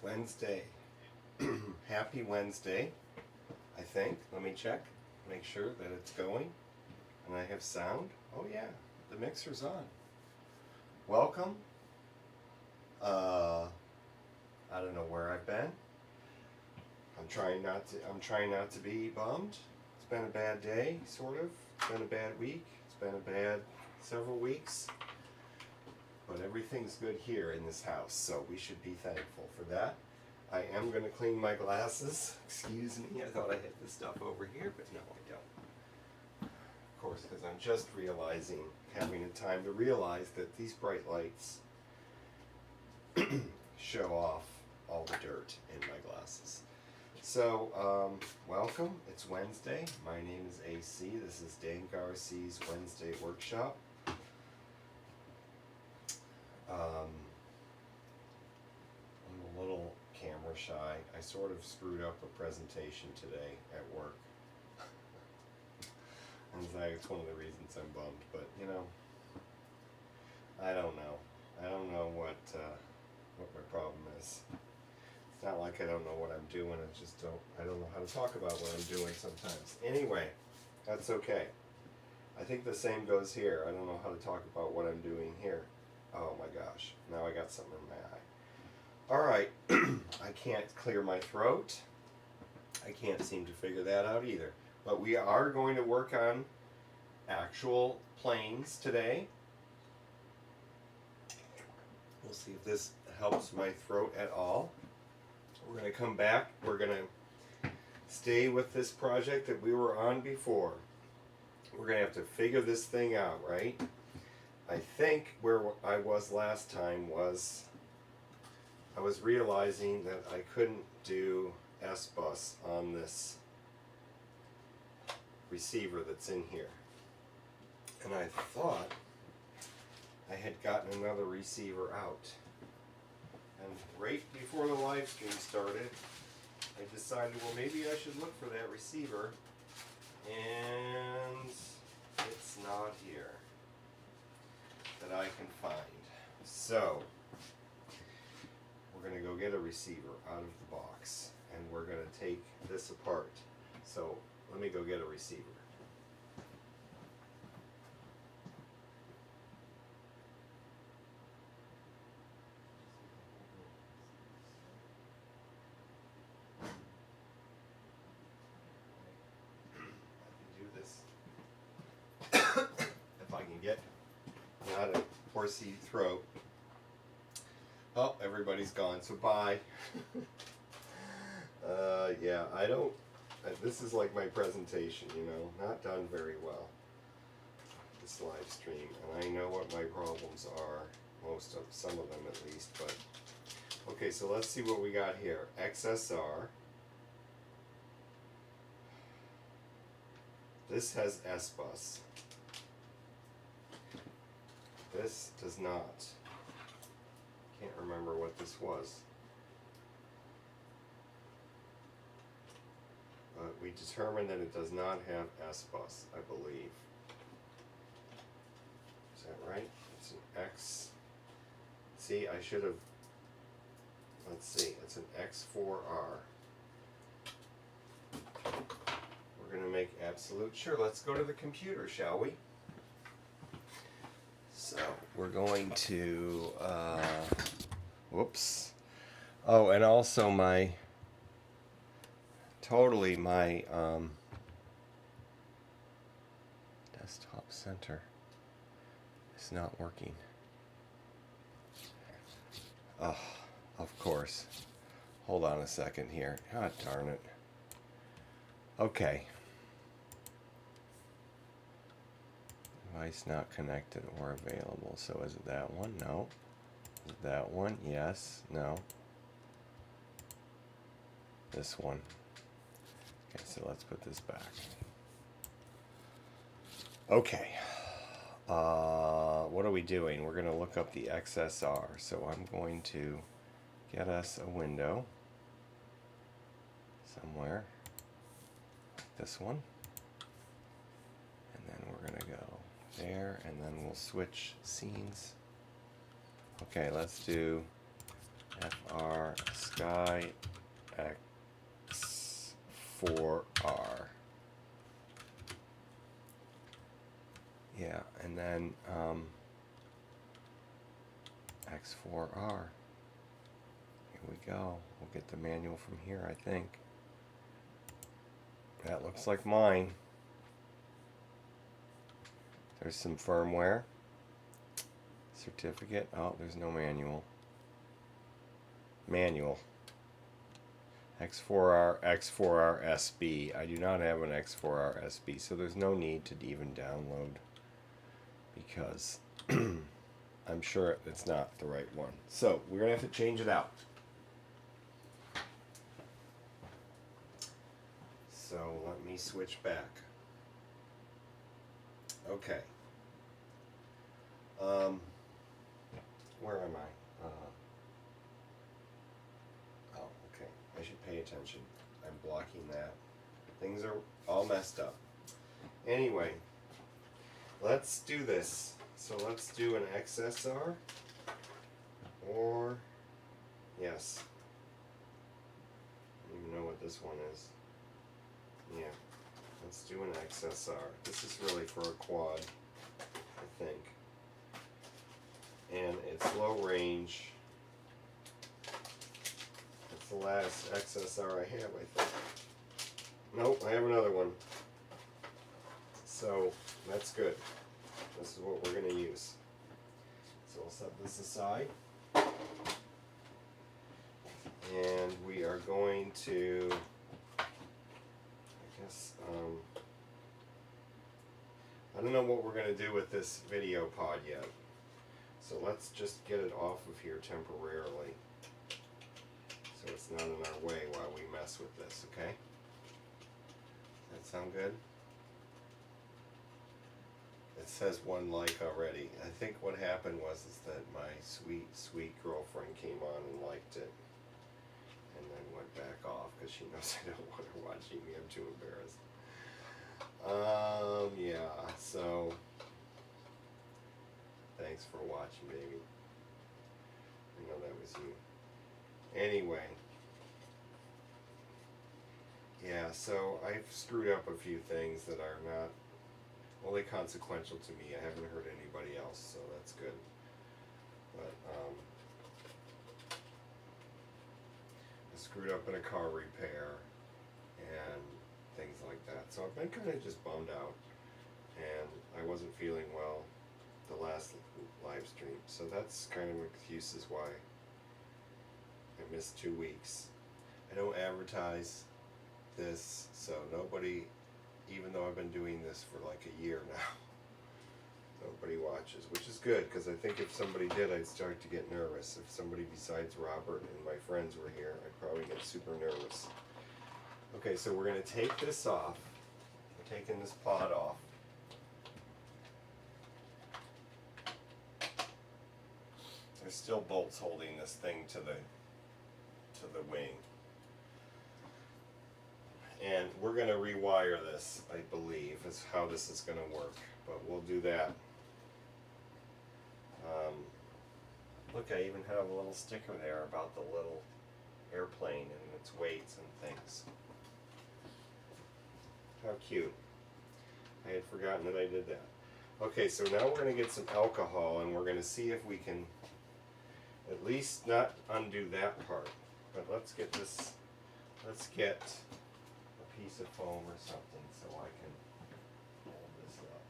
Wednesday. Happy Wednesday, I think. Let me check. Make sure that it's going. And I have sound. Oh yeah, the mixer's on. Welcome. I don't know where I've been. I'm trying not to be bummed. It's been a bad day, sort of. It's been a bad week. It's been a bad several weeks. But everything's good here in this house, so we should be thankful for that. I am going to clean my glasses. Excuse me, I thought I had this stuff over here, but no, I don't. Of course, because I'm just realizing, having the time to realize that these bright lights show off all the dirt in my glasses. So, welcome. It's Wednesday. My name is AC. This is Dan Garcia's Wednesday workshop. I'm a little camera shy. I sort of screwed up a presentation today at work. And it's one of the reasons I'm bummed, but you know, I don't know. I don't know what my problem is. It's not like I don't know what I'm doing, I don't know how to talk about what I'm doing sometimes. Anyway, that's okay. I think the same goes here. I don't know how to talk about what I'm doing here. Oh my gosh, now I got something in my eye. Alright, I can't clear my throat. I can't seem to figure that out either. But we are going to work on actual planes today. We'll see if this helps my throat at all. We're going to come back. We're going to stay with this project that we were on before. We're going to have to figure this thing out, right? I think where I was last time was I was realizing that I couldn't do S-Bus on this receiver that's in here. And I thought I had gotten another receiver out. And right before the live stream started, I decided, well, maybe I should look for that receiver. And it's not here that I can find. So we're going to go get a receiver out of the box and we're going to take this apart. So let me go get a receiver. I can do this if I can get not a horsey throat. Oh, everybody's gone, so bye. Yeah, I don't, this is like my presentation, you know, not done very well, this live stream, and I know what my problems are, some of them at least, but, okay, so let's see what we got here. XSR, this has S-Bus, this does not. Can't remember what this was. But we determined that it does not have S-Bus, I believe. Is that right? It's an X. See, I should have. Let's see, it's an X4R. We're going to make absolute sure. Let's go to the computer, shall we? So we're going to, whoops. Oh, and also my desktop center is not working. Oh, of course. Hold on a second here. God darn it. Okay. Device not connected or available. So is it that one? No. Is it that one? Yes. No. This one. Okay, so let's put this back. Okay. What are we doing? We're going to look up the XSR. So I'm going to get us a window somewhere. Like this one. And then we're going to go there, and then we'll switch scenes. Okay, let's do FR Sky X4R. Yeah, and then X4R. Here we go. We'll get the manual from here, I think. That looks like mine. There's some firmware. Certificate. Oh, there's no manual. Manual. X4R, X4R SB. I do not have an X4R SB, so there's no need to even download because I'm sure it's not the right one. So we're going to have to change it out. So let me switch back. Okay. Where am I? Oh, okay. I should pay attention. I'm blocking that. Things are all messed up. Anyway, let's do this. So let's do an XSR. Or, yes. I don't even know what this one is. Yeah. Let's do an XSR. This is really for a quad, I think. And it's low range. It's the last XSR I have, I think. Nope, I have another one. So that's good. This is what we're going to use. So we'll set this aside. And we are going to, I guess, I don't know what we're going to do with this video pod yet. So let's just get it off of here temporarily. So it's not in our way while we mess with this, okay? Does that sound good? It says 1 like already. I think what happened was that my sweet, sweet girlfriend came on and liked it. And then went back off because she knows I don't want her watching me. I'm too embarrassed. Yeah, so thanks for watching, baby. I know that was you. Anyway. Yeah, so I've screwed up a few things that are not only consequential to me. I haven't hurt anybody else, so that's good. But I screwed up in a car repair and things like that. So I've been kind of just bummed out, and I wasn't feeling well the last live stream. So that's kind of excuses why I missed 2 weeks. I don't advertise this, so nobody, even though I've been doing this for like a year now, nobody watches, which is good, because I think if somebody did, I'd start to get nervous. If somebody besides Robert and my friends were here, I'd probably get super nervous. Okay, so we're going to take this off. We're taking this pod off. There's still bolts holding this thing to the wing. And we're going to rewire this, I believe, is how this is going to work. But we'll do that. Look, I even have a little sticker there about the little airplane and its weights and things. How cute. I had forgotten that I did that. Okay, so now we're going to get some alcohol, and we're going to see if we can at least not undo that part. But let's get this, let's get a piece of foam or something so I can hold this up.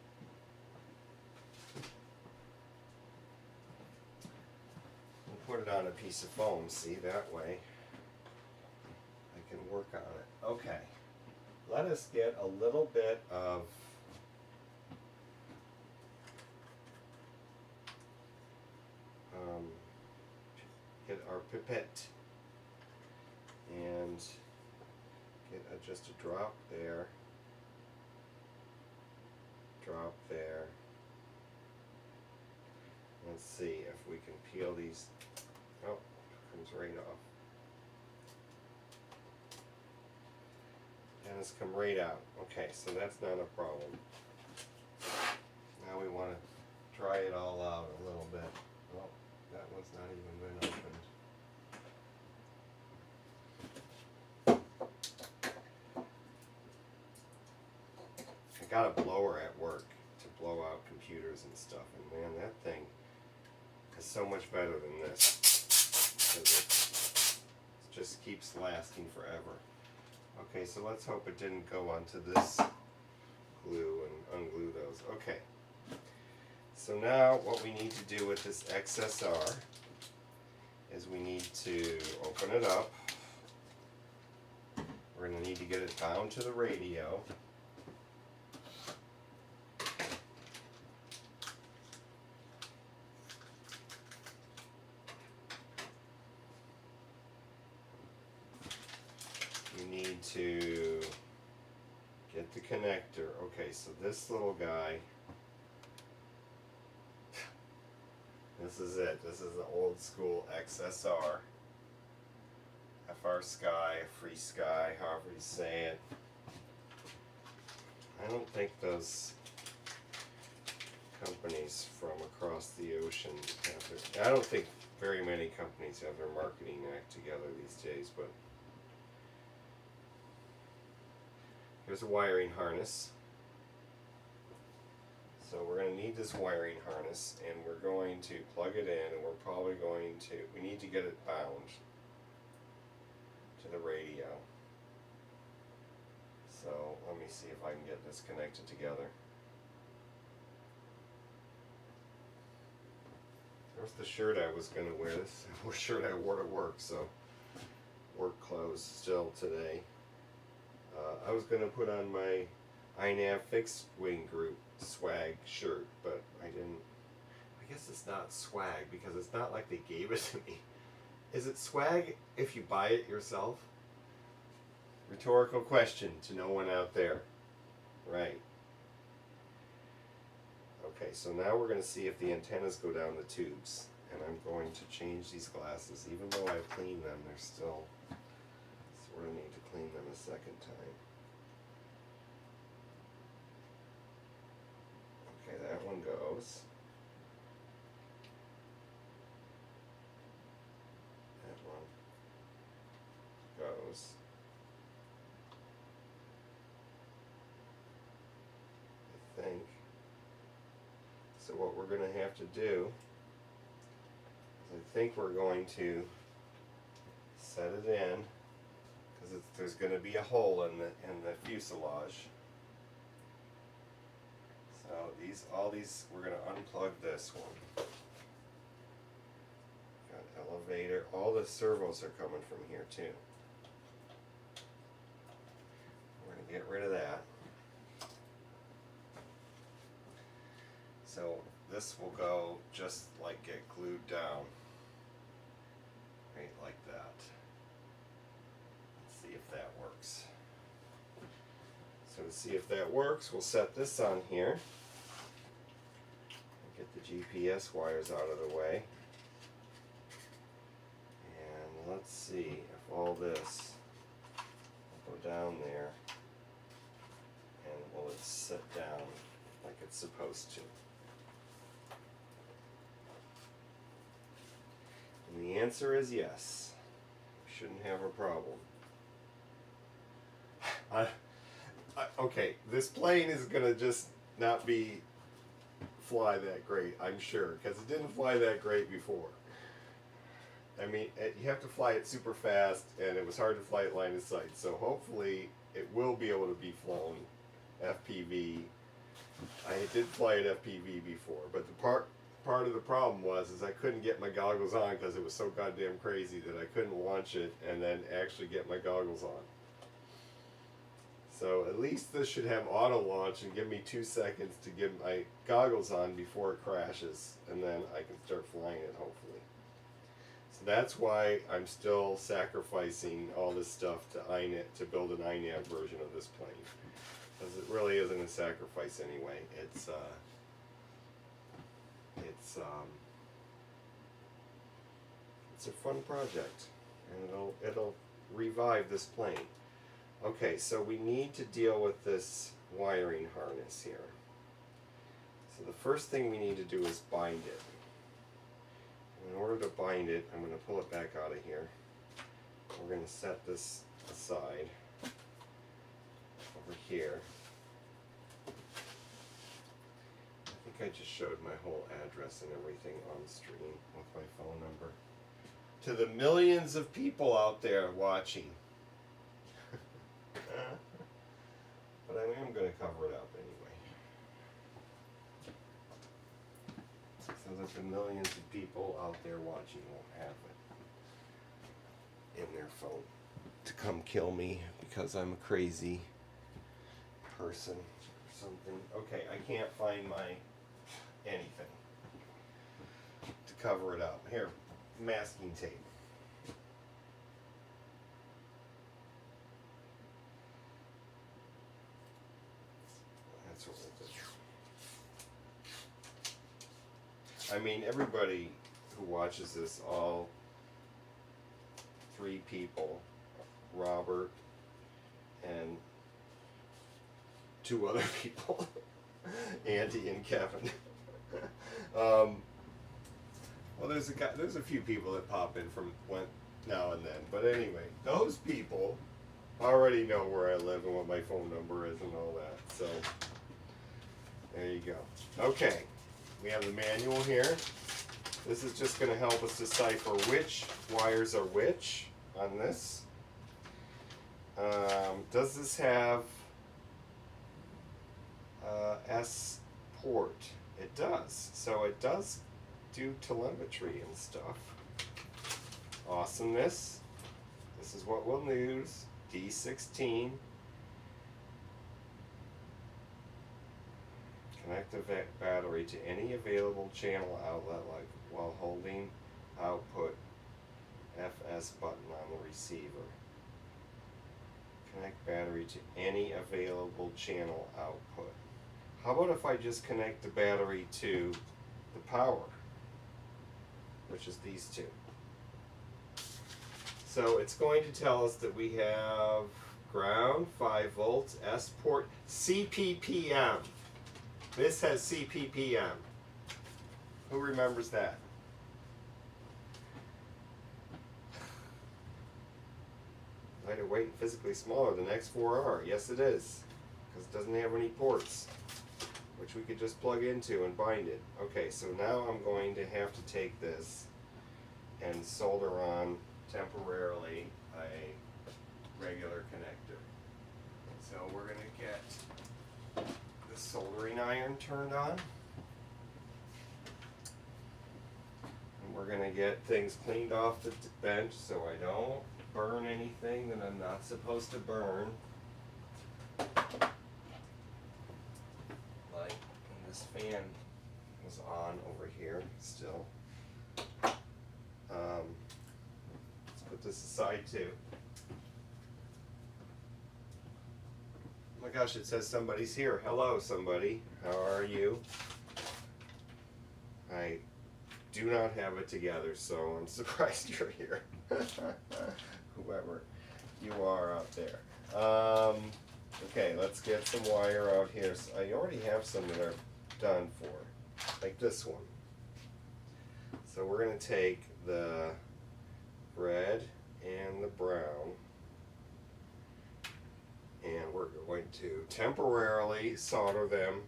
We'll put it on a piece of foam, see, that way I can work on it. Okay, let us get a little bit of get our pipette and get just a drop there, drop there. Let's see if we can peel these. Oh, it comes right off. And it's come right out. Okay, so that's not a problem. Now we want to dry it all out a little bit. Oh, that one's not even been opened. got a blower at work to blow out computers and stuff, and man, that thing is so much better than this. 'Cause it just keeps lasting forever. Okay, so let's hope it didn't go onto this glue and unglue those. Okay. So now what we need to do with this XSR is we need to open it up. We're going to need to get it bound to the radio. You need to get the connector. Okay, so this little guy, this is it. This is the old school XSR. FR Sky, Free Sky, however you say it. I don't think those companies from across the ocean have their, I don't think very many companies have their marketing act together these days, but here's a wiring harness. So we're going to need this wiring harness, and we're going to plug it in, and we're probably going to, we need to get it bound to the radio. So let me see if I can get this connected together. There's the shirt I was going to wear. This is the shirt I wore to work, so work clothes still today. I was going to put on my INAV fixed wing group swag shirt, but I didn't. I guess it's not swag because it's not like they gave it to me. Is it swag if you buy it yourself? Rhetorical question to no one out there. Right. Okay, so now we're going to see if the antennas go down the tubes. And I'm going to change these glasses. Even though I've cleaned them, they're still sort of need to clean them a second time. Okay, that one goes. That one goes. I think. So what we're going to have to do is I think we're going to set it in because there's going to be a hole in the fuselage. So all these we're going to unplug this one. Got elevator. All the servos are coming from here too. We're going to get rid of that. So this will go just like get glued down, right like that. Let's see if that works. So to see if that works, we'll set this on here. Get the GPS wires out of the way. And let's see if all this will go down there and will it sit down like it's supposed to. And the answer is yes. We shouldn't have a problem. Okay, this plane is going to just not fly that great, I'm sure, because it didn't fly that great before. I mean, you have to fly it super fast, and it was hard to fly at line of sight, so hopefully it will be able to be flown FPV. I did fly at FPV before, but the part of the problem was I couldn't get my goggles on because it was so goddamn crazy that I couldn't launch it and then actually get my goggles on. So at least this should have auto launch and give me 2 seconds to get my goggles on before it crashes, and then I can start flying it hopefully. So that's why I'm still sacrificing all this stuff to INAV, to build an INAV version of this plane, because it really isn't a sacrifice anyway. It's a fun project, and it'll revive this plane. Okay, so we need to deal with this wiring harness here. So the first thing we need to do is bind it. In order to bind it, I'm going to pull it back out of here. We're going to set this aside over here. I just showed my whole address and everything on stream with my phone number to the millions of people out there watching. But I am going to cover it up anyway, so that the millions of people out there watching won't have it in their phone to come kill me because I'm a crazy person or something. Okay, I can't find my anything to cover it up. Here, masking tape. That's what we'll do. I mean, everybody who watches this, all 3 people, Robert and 2 other people, Auntie and Kevin. Well, there's a few people that pop in from now and then, but anyway, those people already know where I live and what my phone number is and all that. So there you go. Okay, we have the manual here. This is just going to help us decipher which wires are which on this. Does this have S port? It does. So it does do telemetry and stuff. Awesomeness. This is what we'll use. D16. Connect the battery to any available channel outlet, like while holding output FS button on the receiver. Connect battery to any available channel output. How about if I just connect the battery to the power, which is these 2? So it's going to tell us that we have ground, 5 volts, S port, CPPM. This has CPPM. Who remembers that? Lighter weight and physically smaller than X4R. Yes, it is, because it doesn't have any ports, which we could just plug into and bind it. Okay, so now I'm going to have to take this and solder on temporarily a regular connector. So we're going to get the soldering iron turned on. And we're going to get things cleaned off the bench so I don't burn anything that I'm not supposed to burn. Like when this fan was on over here still. Let's put this aside too. Oh my gosh, it says somebody's here. Hello, somebody. How are you? I do not have it together, so I'm surprised you're here. Whoever you are out there. Okay, let's get some wire out here. So I already have some that are done for, like this one. So we're going to take the red and the brown, and we're going to temporarily solder them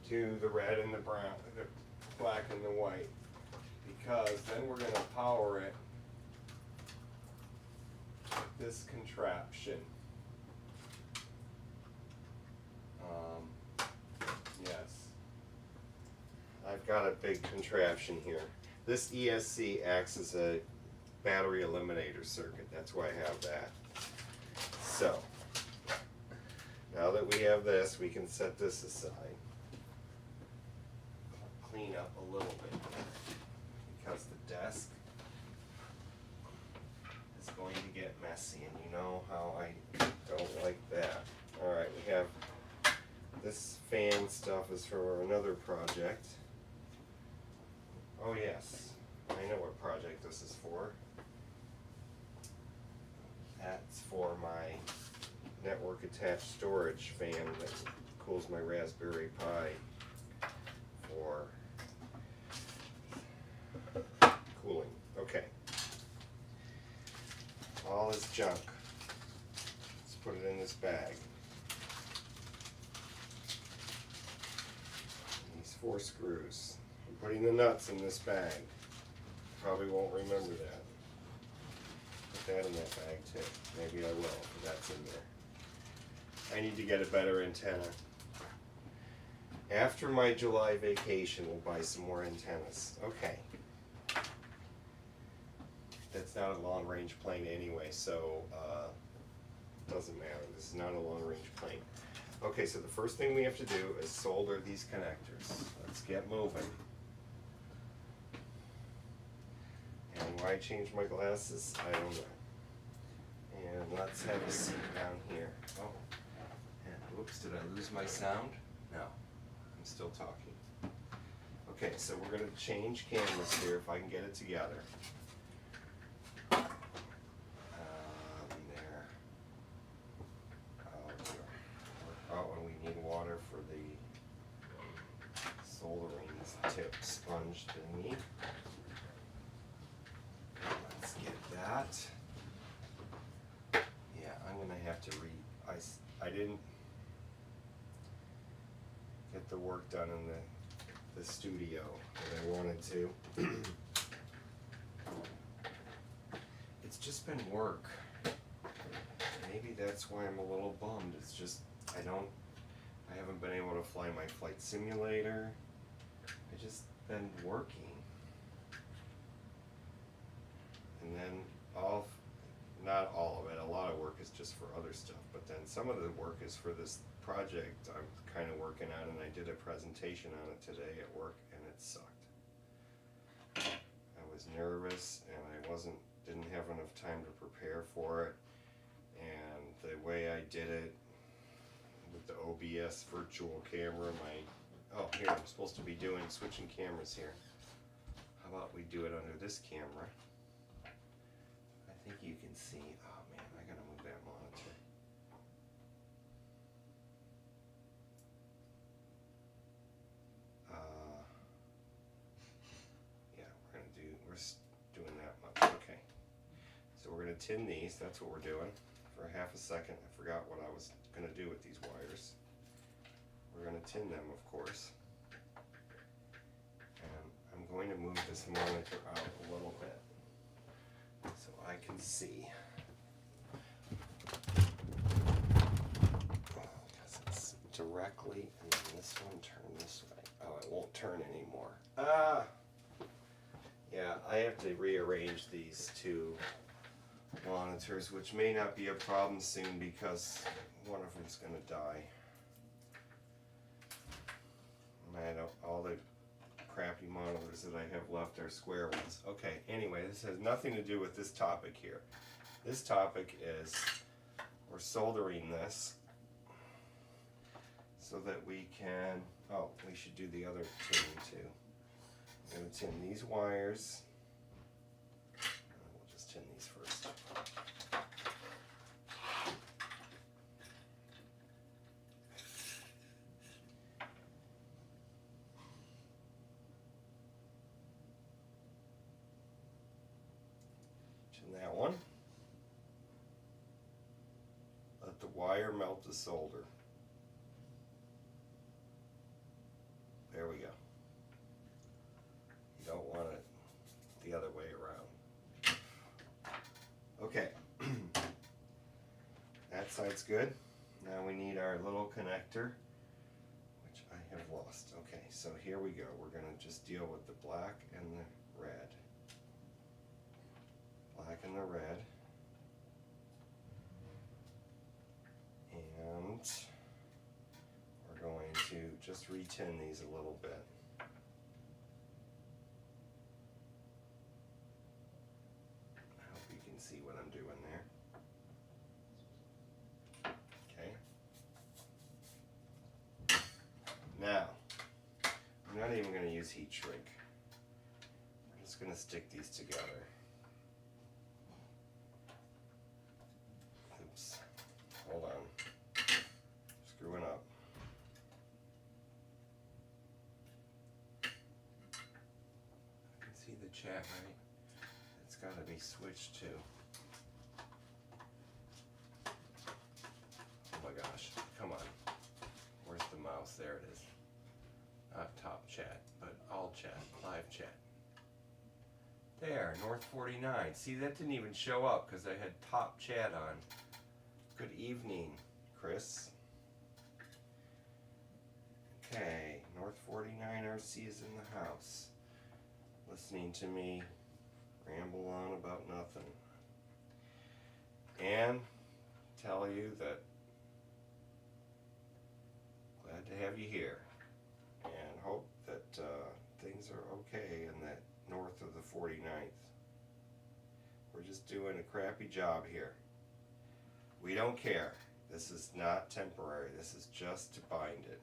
to the red and the brown, the black and the white, because then we're going to power it with this contraption. Yes, I've got a big contraption here. This ESC acts as a battery eliminator circuit. That's why I have that. So now that we have this, we can set this aside. Clean up a little bit because the desk is going to get messy, and you know how I don't like that. Alright, we have this fan stuff is for another project. Oh yes, I know what project this is for. That's for my network attached storage fan that cools my Raspberry Pi for cooling. Okay. All this junk. Let's put it in this bag. These 4 screws. I'm putting the nuts in this bag. Probably won't remember that. Put that in that bag too. Maybe I will, if that's in there. I need to get a better antenna. After my July vacation, we'll buy some more antennas. Okay. That's not a long-range plane anyway, so doesn't matter. This is not a long-range plane. Okay, so the first thing we have to do is solder these connectors. Let's get moving. And why I changed my glasses, I don't know. And let's have a seat down here. Oh, and whoops, did I lose my sound? No, I'm still talking. Okay, so we're going to change cameras here if I can get it together. There. Oh dear. Oh, and we need water for the soldering tip sponge thingy. Let's get that. Yeah, I'm going to have to I didn't get the work done in the studio that I wanted to. It's just been work. Maybe that's why I'm a little bummed. It's just I haven't been able to fly my flight simulator. I just been working. And then not all of it, a lot of work is just for other stuff, but then some of the work is for this project I'm kind of working on, and I did a presentation on it today at work, and it sucked. I was nervous, and I didn't have enough time to prepare for it, and the way I did it with the OBS virtual camera, here, I'm supposed to be switching cameras here. How about we do it under this camera? I think you can see, oh man, I gotta move that monitor. Yeah, we're doing that much, okay. So we're gonna tin these, that's what we're doing. For half a second, I forgot what I was gonna do with these wires. We're gonna tin them, of course. And I'm going to move this monitor out a little bit so I can see. Because it's directly, and then this one turn this way. Oh, it won't turn anymore. Yeah, I have to rearrange these two monitors, which may not be a problem soon because one of them's going to die. All the crappy monitors that I have left are square ones. Okay, anyway, this has nothing to do with this topic here. This topic is we're soldering this so that we can, we should do the other tinning too. I'm going to tin these wires. We'll just tin these first. That one. Let the wire melt the solder. There we go. You don't want it the other way around. Okay. That side's good. Now we need our little connector, which I have lost. Okay, so here we go. We're going to just deal with the black and the red. Black and the red, and we're going to just retin these a little bit. I hope you can see what I'm doing there. Okay. Now, I'm not even going to use heat shrink. I'm just going to stick these together. Hold on. Screwing up. I can see the chat, right? It's got to be switched to. Oh my gosh. Come on. Where's the mouse? There it is. not top chat, but all chat, live chat. There, North 49. See, that didn't even show up because I had top chat on. Good evening, Chris. Okay, North 49 RC is in the house, listening to me ramble on about nothing. And tell you that glad to have you here, and hope that things are okay in that north of the 49th. We're just doing a crappy job here. We don't care. This is not temporary. This is just to bind it.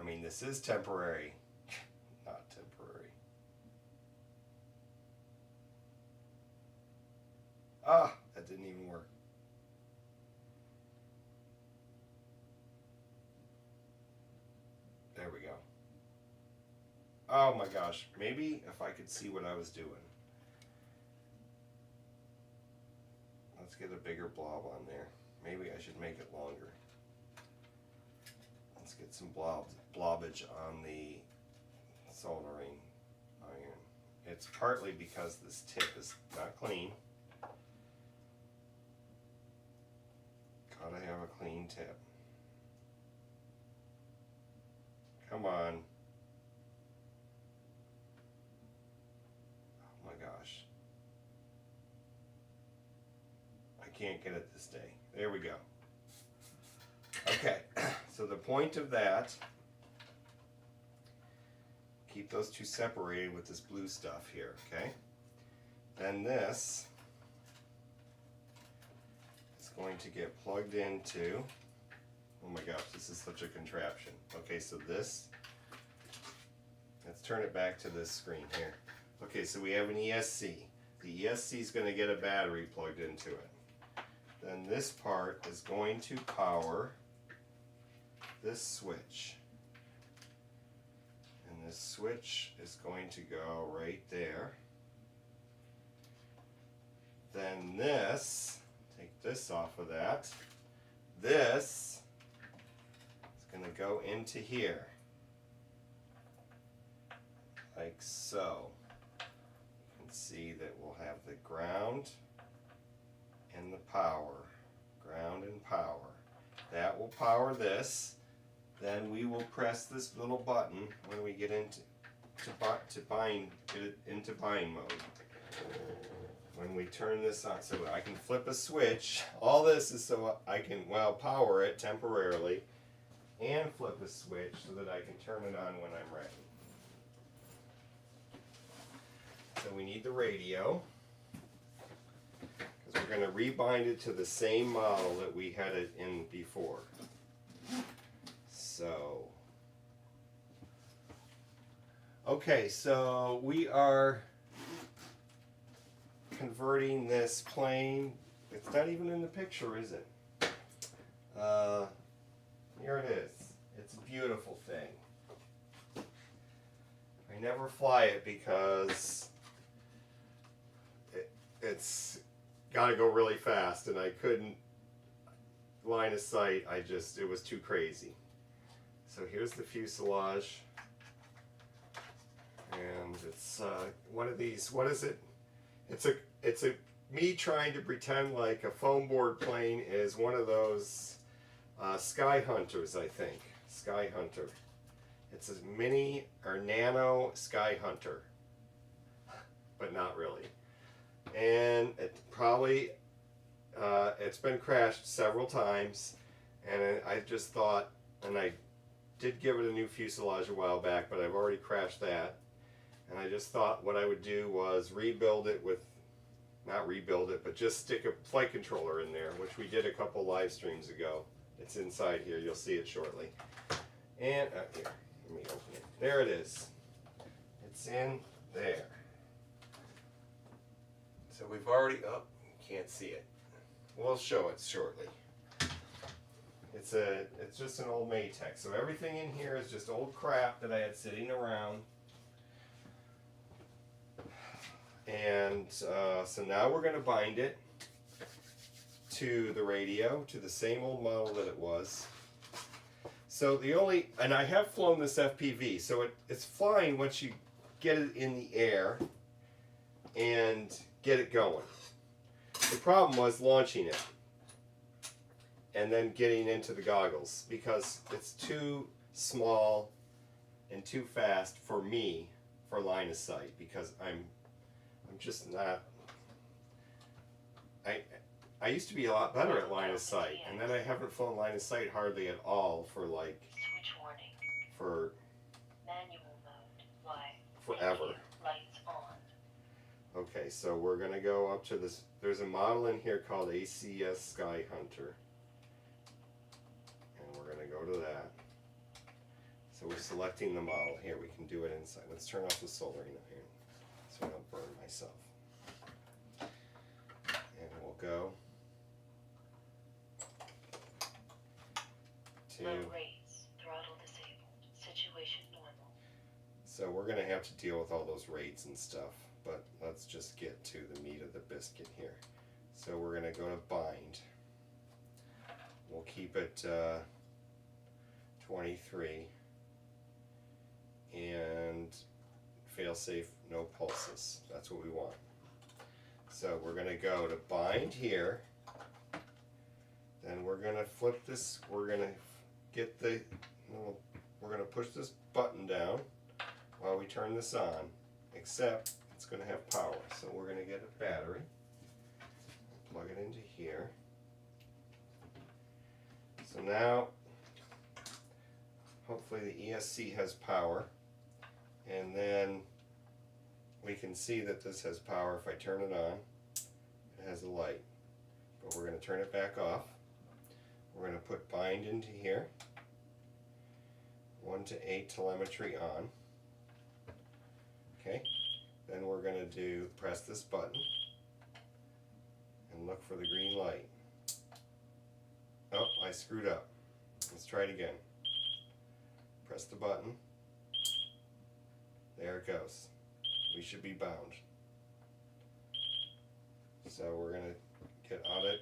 I mean, this is temporary, not temporary. Ah, that didn't even work. There we go. Oh my gosh, maybe if I could see what I was doing. Let's get a bigger blob on there. Maybe I should make it longer. Let's get some blobbage on the soldering iron. It's partly because this tip is not clean. Gotta have a clean tip. Come on. Oh my gosh. I can't get it this day. There we go. Okay, so the point of that, keep those two separated with this blue stuff here, okay? Then this is going to get plugged into, oh my gosh, this is such a contraption. Okay, so this, let's turn it back to this screen here. Okay, so we have an ESC. The ESC is going to get a battery plugged into it. Then this part is going to power this switch. And this switch is going to go right there. Then this, take this off of that. This is going to go into here. Like so. You can see that we'll have the ground and the power. Ground and power. That will power this. Then we will press this little button when we get into get it into bind mode. When we turn this on, so I can flip a switch. All this is so I can, well, power it temporarily and flip a switch so that I can turn it on when I'm ready. So we need the radio, because we're going to rebind it to the same model that we had it in before. So, okay, so we are converting this plane. It's not even in the picture, is it? Here it is. It's a beautiful thing. I never fly it because it's got to go really fast, and I couldn't line of sight. It was too crazy. So here's the fuselage, and it's one of these. What is it? It's a me trying to pretend like a foam board plane is one of those Sky Hunters, I think. Sky Hunter. It's a mini or nano Sky Hunter, but not really. And it probably it's been crashed several times, and I just thought, and I did give it a new fuselage a while back, but I've already crashed that. And I just thought what I would do was rebuild it with, not rebuild it, but just stick a flight controller in there, which we did a couple live streams ago. It's inside here. You'll see it shortly. And here, let me open it. There it is. It's in there. So we've already, oh, you can't see it. We'll show it shortly. It's just an old Maytech. So everything in here is just old crap that I had sitting around. And so now we're going to bind it to the radio, to the same old model that it was. So and I have flown this FPV, so it's flying once you get it in the air and get it going. The problem was launching it and then getting into the goggles because it's too small and too fast for me for line of sight because I'm just not. I used to be a lot better at line of sight, and then I haven't flown line of sight hardly at all for like for forever. Okay, so we're gonna go up to this. There's a model in here called ACS Sky Hunter, and we're gonna go to that. So we're selecting the model here. We can do it inside. Let's turn off the soldering iron so I don't burn myself. And we'll go to. Low rates, throttle disabled, situation normal. So we're gonna have to deal with all those rates and stuff, but let's just get to the meat of the biscuit here. So we're gonna go to bind. We'll keep it 23 and fail-safe, no pulses. That's what we want. So we're gonna go to bind here. Then we're gonna flip this. We're gonna get we're gonna push this button down while we turn this on. Except it's gonna have power. So we're gonna get a battery. Plug it into here. So now, hopefully the ESC has power, and then we can see that this has power. If I turn it on, it has a light. But we're going to turn it back off. We're going to put bind into here. 1 to 8 telemetry on. Okay. Then we're going to press this button and look for the green light. Oh, I screwed up. Let's try it again. Press the button. There it goes. We should be bound. So we're going to get out of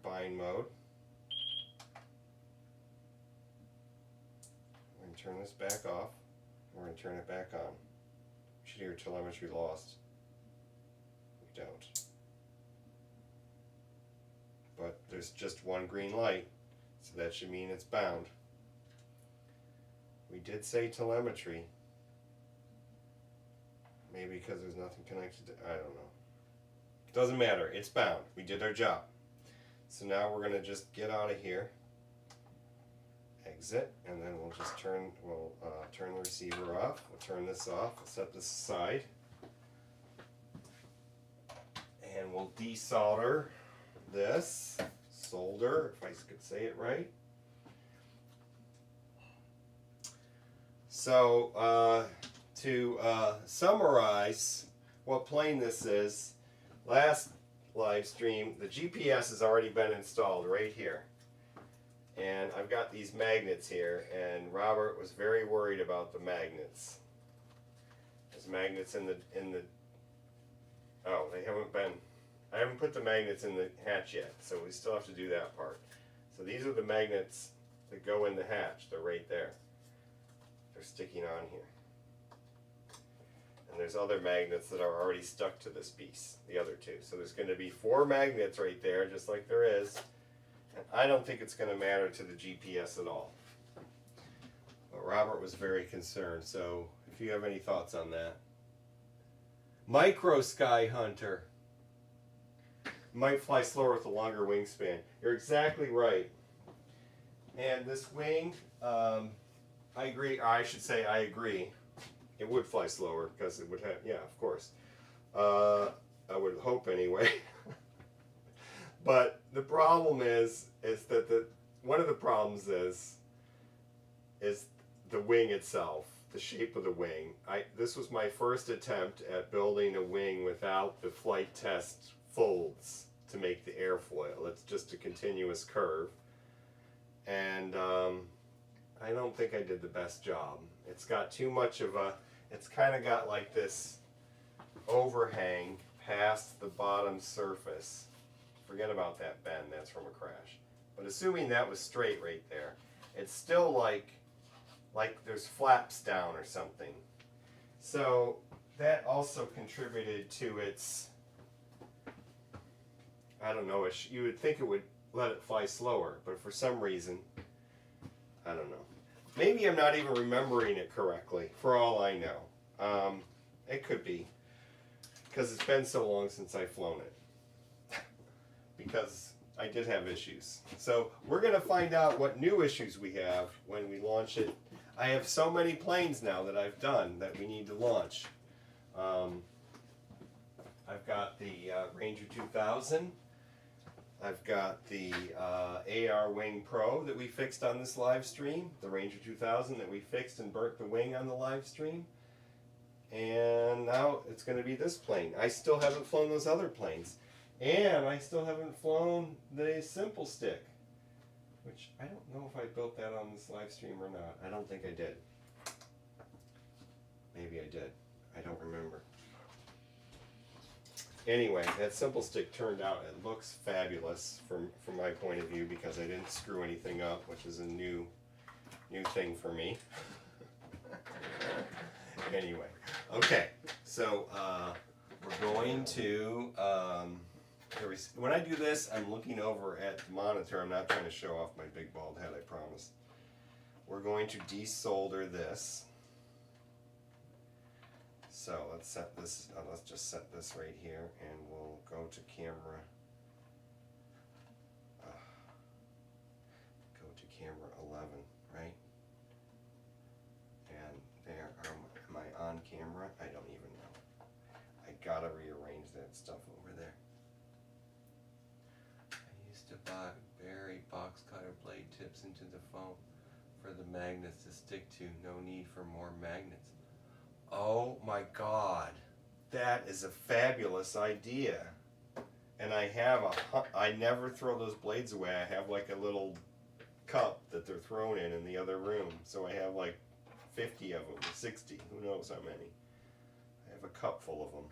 bind mode. We're going to turn this back off. We're going to turn it back on. We should hear telemetry lost. We don't. But there's just one green light, so that should mean it's bound. We did say telemetry. Maybe because there's nothing connected to, I don't know. Doesn't matter, it's bound. We did our job. So now we're gonna just get out of here, exit, and then we'll just turn the receiver off. We'll turn this off, we'll set this aside, and we'll desolder this, solder, if I could say it right. So to summarize what plane this is, last live stream, the GPS has already been installed right here. And I've got these magnets here, and Robert was very worried about the magnets. There's magnets in the oh, they haven't been, I haven't put the magnets in the hatch yet, so we still have to do that part. So these are the magnets that go in the hatch. They're right there. They're sticking on here. And there's other magnets that are already stuck to this piece, the other two. So there's going to be 4 magnets right there, just like there is. And I don't think it's going to matter to the GPS at all. But Robert was very concerned, so if you have any thoughts on that. Micro Sky Hunter. Might fly slower with a longer wingspan. You're exactly right. And this wing, I agree, or I should say I agree. It would fly slower because it would have, yeah, of course. I would hope anyway. But the problem is that one of the problems is the wing itself, the shape of the wing. This was my first attempt at building a wing without the flight test folds to make the airfoil. It's just a continuous curve. And I don't think I did the best job. It's got too much of a, it's kind of got like this overhang past the bottom surface. Forget about that bend, that's from a crash. But assuming that was straight right there, it's still like there's flaps down or something. So that also contributed to its, I don't know, you would think it would let it fly slower, but for some reason, I don't know. Maybe I'm not even remembering it correctly, for all I know. It could be, because it's been so long since I've flown it. Because I did have issues. So we're going to find out what new issues we have when we launch it. I have so many planes now that I've done that we need to launch. I've got the Ranger 2000. I've got the AR Wing Pro that we fixed on this live stream. The Ranger 2000 that we fixed and burnt the wing on the live stream. And now it's going to be this plane. I still haven't flown those other planes. And I still haven't flown the Simple Stick, which I don't know if I built that on this live stream or not. I don't think I did. Maybe I did. I don't remember. Anyway, that Simple Stick turned out, it looks fabulous from my point of view because I didn't screw anything up, which is a new thing for me. Anyway, okay, so we're going to, when I do this, I'm looking over at the monitor. I'm not trying to show off my big bald head, I promise. We're going to desolder this. So let's set this, let's just set this right here and we'll go to camera. Go to camera 11, right? And there, am I on camera? I don't even know. I gotta rearrange that stuff over there. I used to bury box cutter blade tips into the foam for the magnets to stick to. No need for more magnets. Oh my God, that is a fabulous idea. And I never throw those blades away. I have like a little cup that they're thrown in the other room. So I have like 50 of them, 60, who knows how many. I have a cup full of them.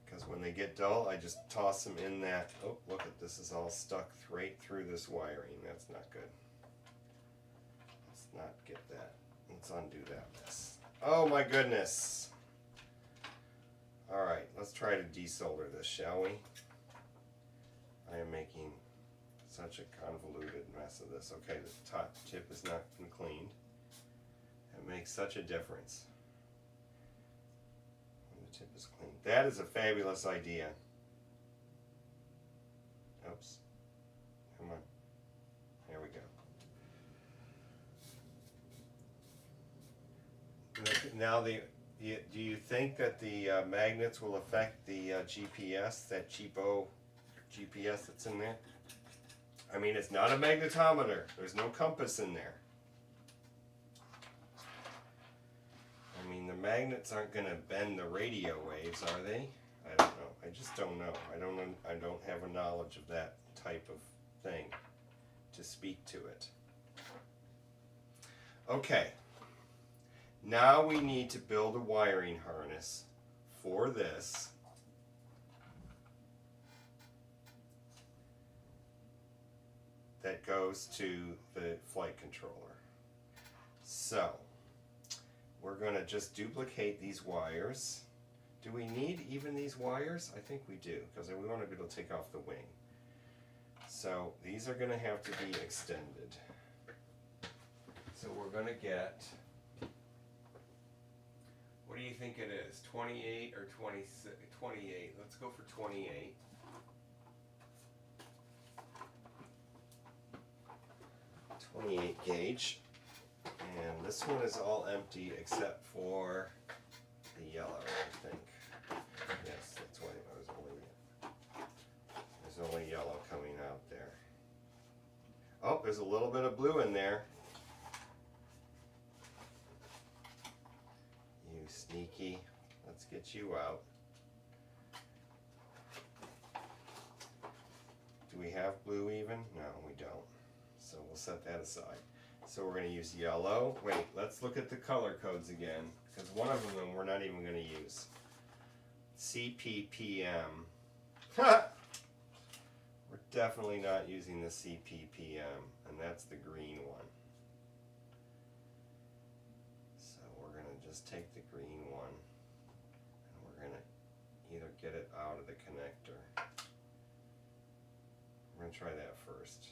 Because when they get dull, I just toss them in that. Oh, look at this, is all stuck right through this wiring. That's not good. Let's not get that. Let's undo that mess. Oh my goodness. Alright, let's try to desolder this, shall we? I am making such a convoluted mess of this. Okay, the top tip is not been cleaned. It makes such a difference when the tip is clean. That is a fabulous idea. Oops. Come on. There we go. Now, do you think that the magnets will affect the GPS, that cheapo GPS that's in there? I mean, it's not a magnetometer. There's no compass in there. I mean, the magnets aren't going to bend the radio waves, are they? I don't know. I just don't know. I don't have a knowledge of that type of thing to speak to it. Okay. Now we need to build a wiring harness for this. That goes to the flight controller. So we're going to just duplicate these wires. Do we need even these wires? I think we do, because we want to be able to take off the wing. So these are going to have to be extended. So we're going to get, what do you think it is? 28 or 26? 28. Let's go for 28. .28 gauge, and this one is all empty except for the yellow, I think. Yes, that's why there's only yellow coming out there. Oh, there's a little bit of blue in there. You sneaky. Let's get you out. Do we have blue even? No, we don't. So we'll set that aside. So we're going to use yellow. Wait, let's look at the color codes again, because one of them we're not even going to use. CPPM. We're We're definitely not using the CPPM, and that's the green one. So we're going to just take the green one, and we're going to either get it out of the connector. We're going to try that first.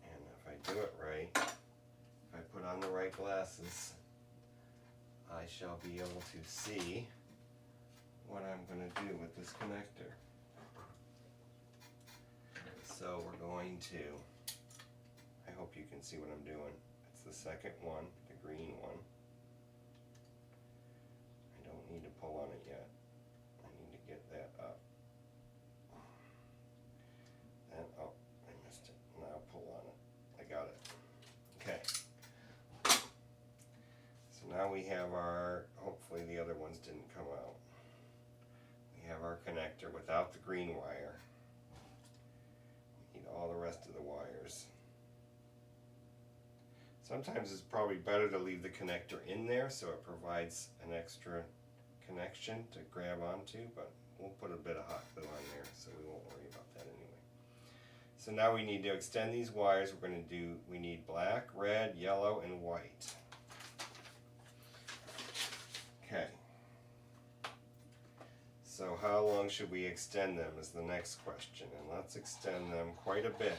And if I do it right, if I put on the right glasses, I shall be able to see what I'm going to do with this connector. So we're going to, I hope you can see what I'm doing. It's the second one, the green one. I don't need to pull on it yet. I need to get that up. And, oh, I missed it. Now pull on it. I got it. Okay. Now we have our, hopefully the other ones didn't come out. We have our connector without the green wire. We need all the rest of the wires. Sometimes it's probably better to leave the connector in there so it provides an extra connection to grab onto, but we'll put a bit of hot glue on there so we won't worry about that anyway. So now we need to extend these wires. We need black, red, yellow, and white. Okay, so how long should we extend them is the next question, and let's extend them quite a bit.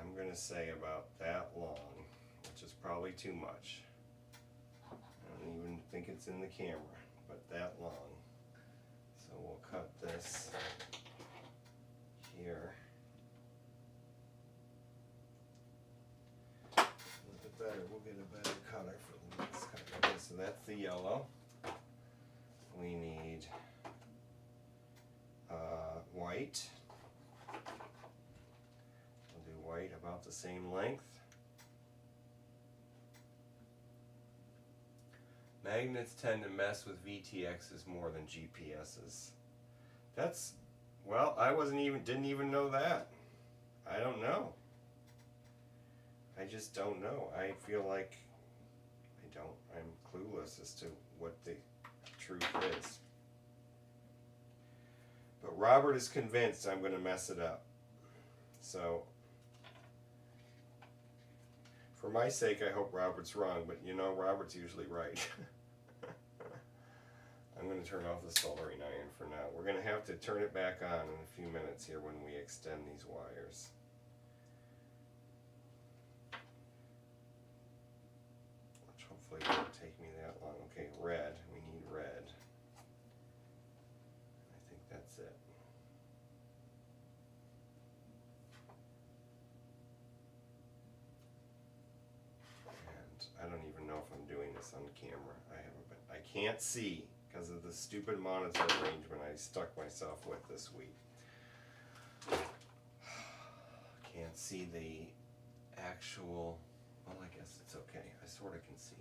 I'm going to say about that long, which is probably too much. I don't even think it's in the camera, but that long. So we'll cut this here. A little bit better, we'll get a better cutter for the next cutter. Okay, so that's the yellow. We need white. We'll do white about the same length. Magnets tend to mess with VTXs more than GPSs. That's, well, didn't even know that. I don't know. I just don't know. I feel like I'm clueless as to what the truth is. But Robert is convinced I'm going to mess it up. So, for my sake, I hope Robert's wrong, but you know, Robert's usually right. I'm going to turn off the soldering iron for now. We're going to have to turn it back on in a few minutes here when we extend these wires. Which hopefully won't take me that long. Okay, red. We need red. I think that's it. And I don't even know if I'm doing this on camera. I can't see because of the stupid monitor arrangement I stuck myself with this week. Can't see the actual, well, I guess it's okay. I sort of can see.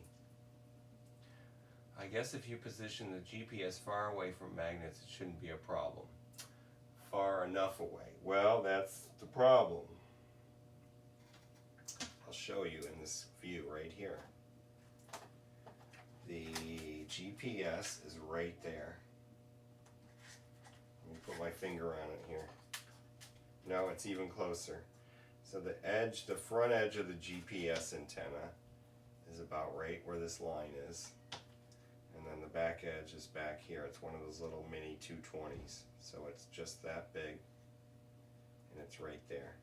I guess if you position the GPS far away from magnets, it shouldn't be a problem. Far enough away. Well, that's the problem. I'll show you in this view right here. The GPS is right there. Let me put my finger on it here. No, it's even closer. So the edge, the front edge of the GPS antenna is about right where this line is. And then the back edge is back here. It's one of those little mini 220s. So it's just that big. And it's right there.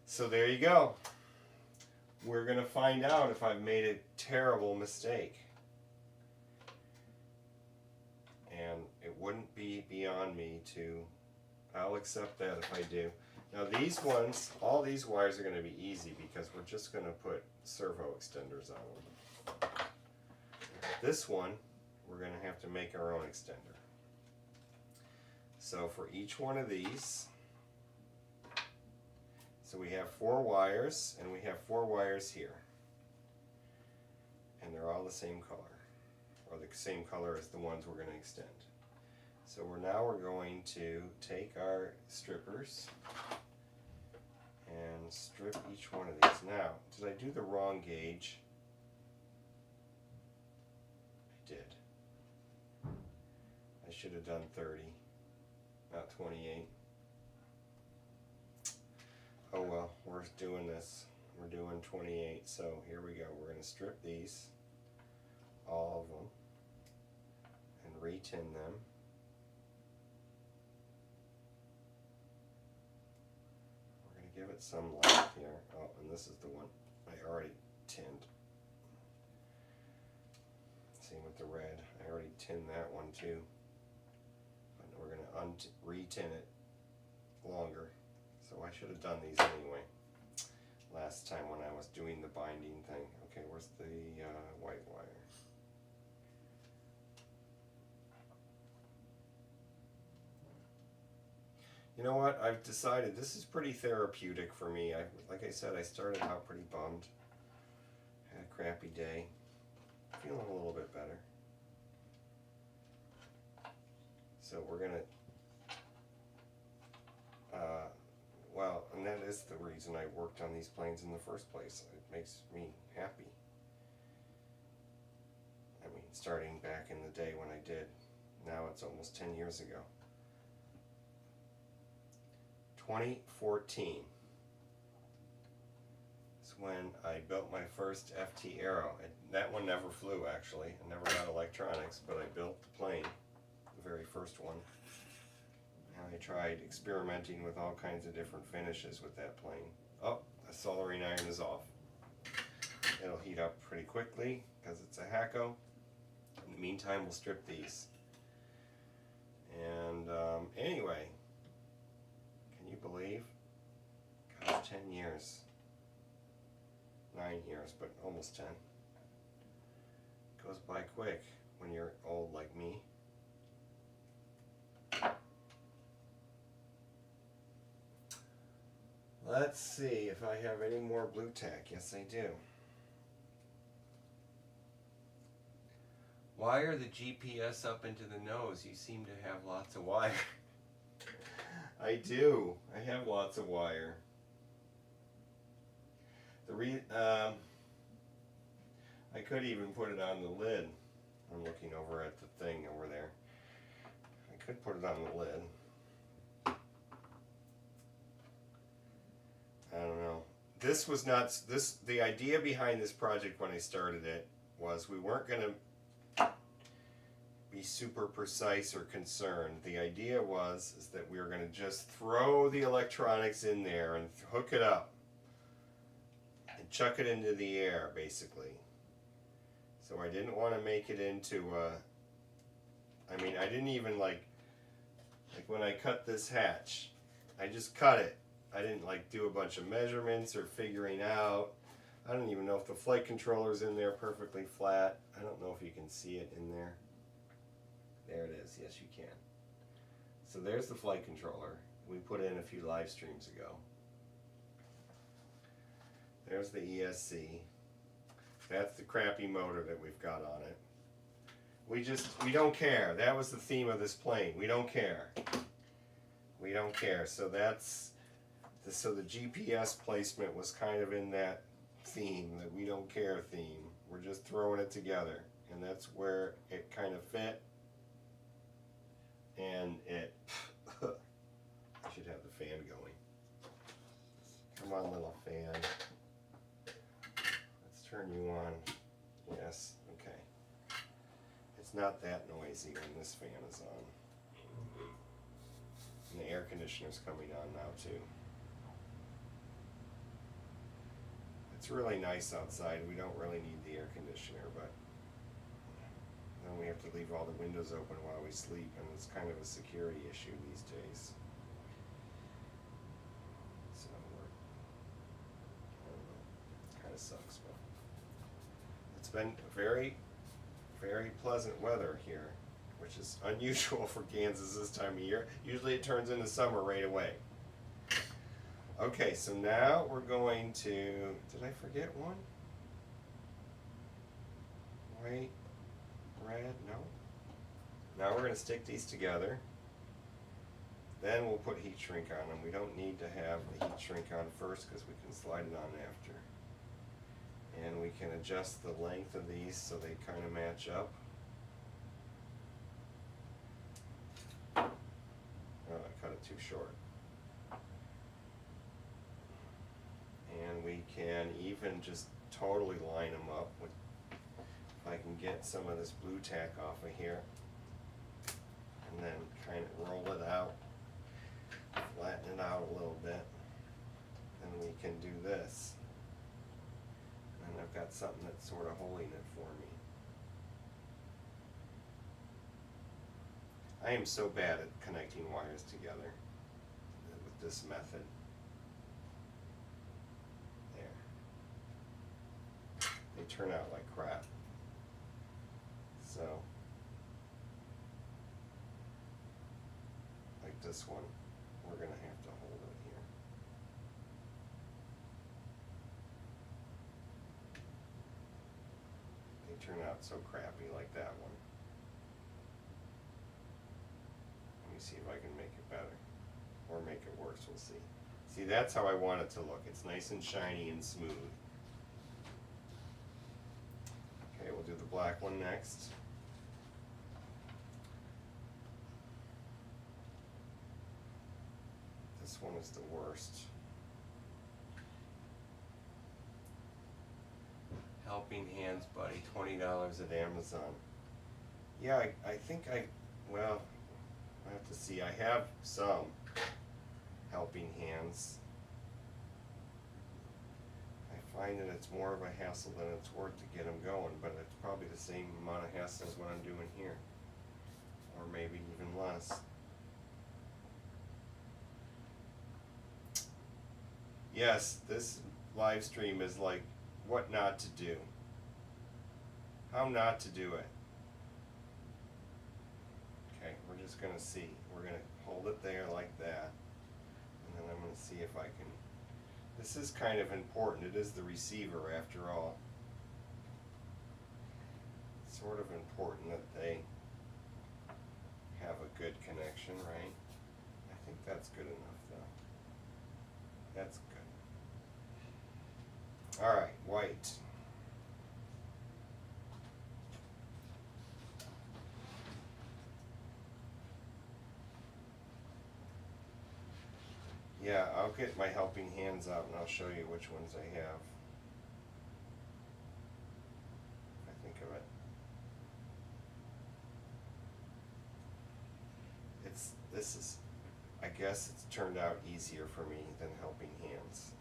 So there you go. We're going to find out if I've made a terrible mistake. And it wouldn't be beyond me to, I'll accept that if I do. Now these ones, all these wires are going to be easy because we're just going to put servo extenders on them. This one, we're going to have to make our own extender. So for each one of these, so we have 4 wires, and we have 4 wires here. And they're all the same color, or the same color as the ones we're going to extend. So we're going to take our strippers and strip each one of these. Now, did I do the wrong gauge? should have done 30, not 28. Oh well, we're doing this. We're doing 28, so here we go. We're going to strip these, all of them, and re-tin them. We're going to give it some life here. Oh, and this is the one I already tinned. Same with the red. I already tinned that one too. But we're going to re-tin it longer. So I should have done these anyway last time when I was doing the binding thing. Okay, where's the white wire? You know what? I've decided this is pretty therapeutic for me. Like I said, I started out pretty bummed. Had a crappy day. Feeling a little bit better. So we're gonna well, and that is the reason I worked on these planes in the first place. It makes me happy. I mean, starting back in the day when I did. Now it's almost 10 years ago. 2014 is when I built my first FT Aero. That one never flew, actually. I never got electronics, but I built the plane, the very first one. And I tried experimenting with all kinds of different finishes with that plane. Oh, the soldering iron is off. It'll heat up pretty quickly because it's a Hacko. In the meantime, we'll strip these. And anyway, can you believe? Gosh, 10 years. 9 years, but almost 10. Goes by quick when you're old like me. Let's see if I have any more blue tack. Yes, I do. Wire the GPS up into the nose. You seem to have lots of wire. I do. I have lots of wire. I could even put it on the lid. I'm looking over at the thing over there. I could put it on the lid. I don't know. This was not the idea behind this project when I started it was we weren't going to be super precise or concerned. The idea is that we were going to just throw the electronics in there and hook it up and chuck it into the air, basically. So I didn't want to make it into I mean, I didn't even like when I cut this hatch, I just cut it. I didn't like do a bunch of measurements or figuring out. I don't even know if the flight controller's in there perfectly flat. I don't know if you can see it in there. There it is. Yes, you can. So there's the flight controller. We put in a few live streams ago. There's the ESC. That's the crappy motor that we've got on it. We don't care. That was the theme of this plane. We don't care. We don't care. So so the GPS placement was kind of in that theme, that we don't care theme. We're just throwing it together. And that's where it kind of fit. And it, I should have the fan going. Come on, little fan. Let's turn you on. Yes, okay. It's not that noisy when this fan is on. And the air conditioner's coming on now too. It's really nice outside. We don't really need the air conditioner, but then we have to leave all the windows open while we sleep, and it's kind of a security issue these days. So I don't know, it kind of sucks, but it's been very, very pleasant weather here, which is unusual for Kansas this time of year. Usually it turns into summer right away. Okay, so now we're going to, did I forget one? White, red, no. Now we're going to stick these together. Then we'll put heat shrink on them. We don't need to have the heat shrink on first because we can slide it on after. And we can adjust the length of these so they kind of match up. too short. And we can even just totally line them up with, if I can get some of this blue tack off of here, and then kind of roll it out, flatten it out a little bit, and we can do this. And I've got something that's sort of holding it for me. I am so bad at connecting wires together with this method. There. They turn out like crap. So, like this one, we're going to have to hold it here. They turn out so crappy like that one. Let me see if I can make it better. Or make it worse, we'll see. See, that's how I want it to look. It's nice and shiny and smooth. Okay, we'll do the black one next. This one is the worst. Helping Hands, buddy, $20 at Amazon. Yeah, I think well, I have to see. I have some Helping Hands. I find that it's more of a hassle than it's worth to get them going, but it's probably the same amount of hassle as what I'm doing here. Or maybe even less. Yes, this live stream is like what not to do. How not to do it. Okay, we're just going to see. We're going to hold it there like that. And then I'm going to see if I can. This is kind of important. It is the receiver after all. It's sort of important that they have a good connection, right? I think that's good enough though. That's good. Alright, white. Yeah, I'll get my Helping Hands out and I'll show you which ones I have. If I think of it. This is, I guess it's turned out easier for me than Helping Hands.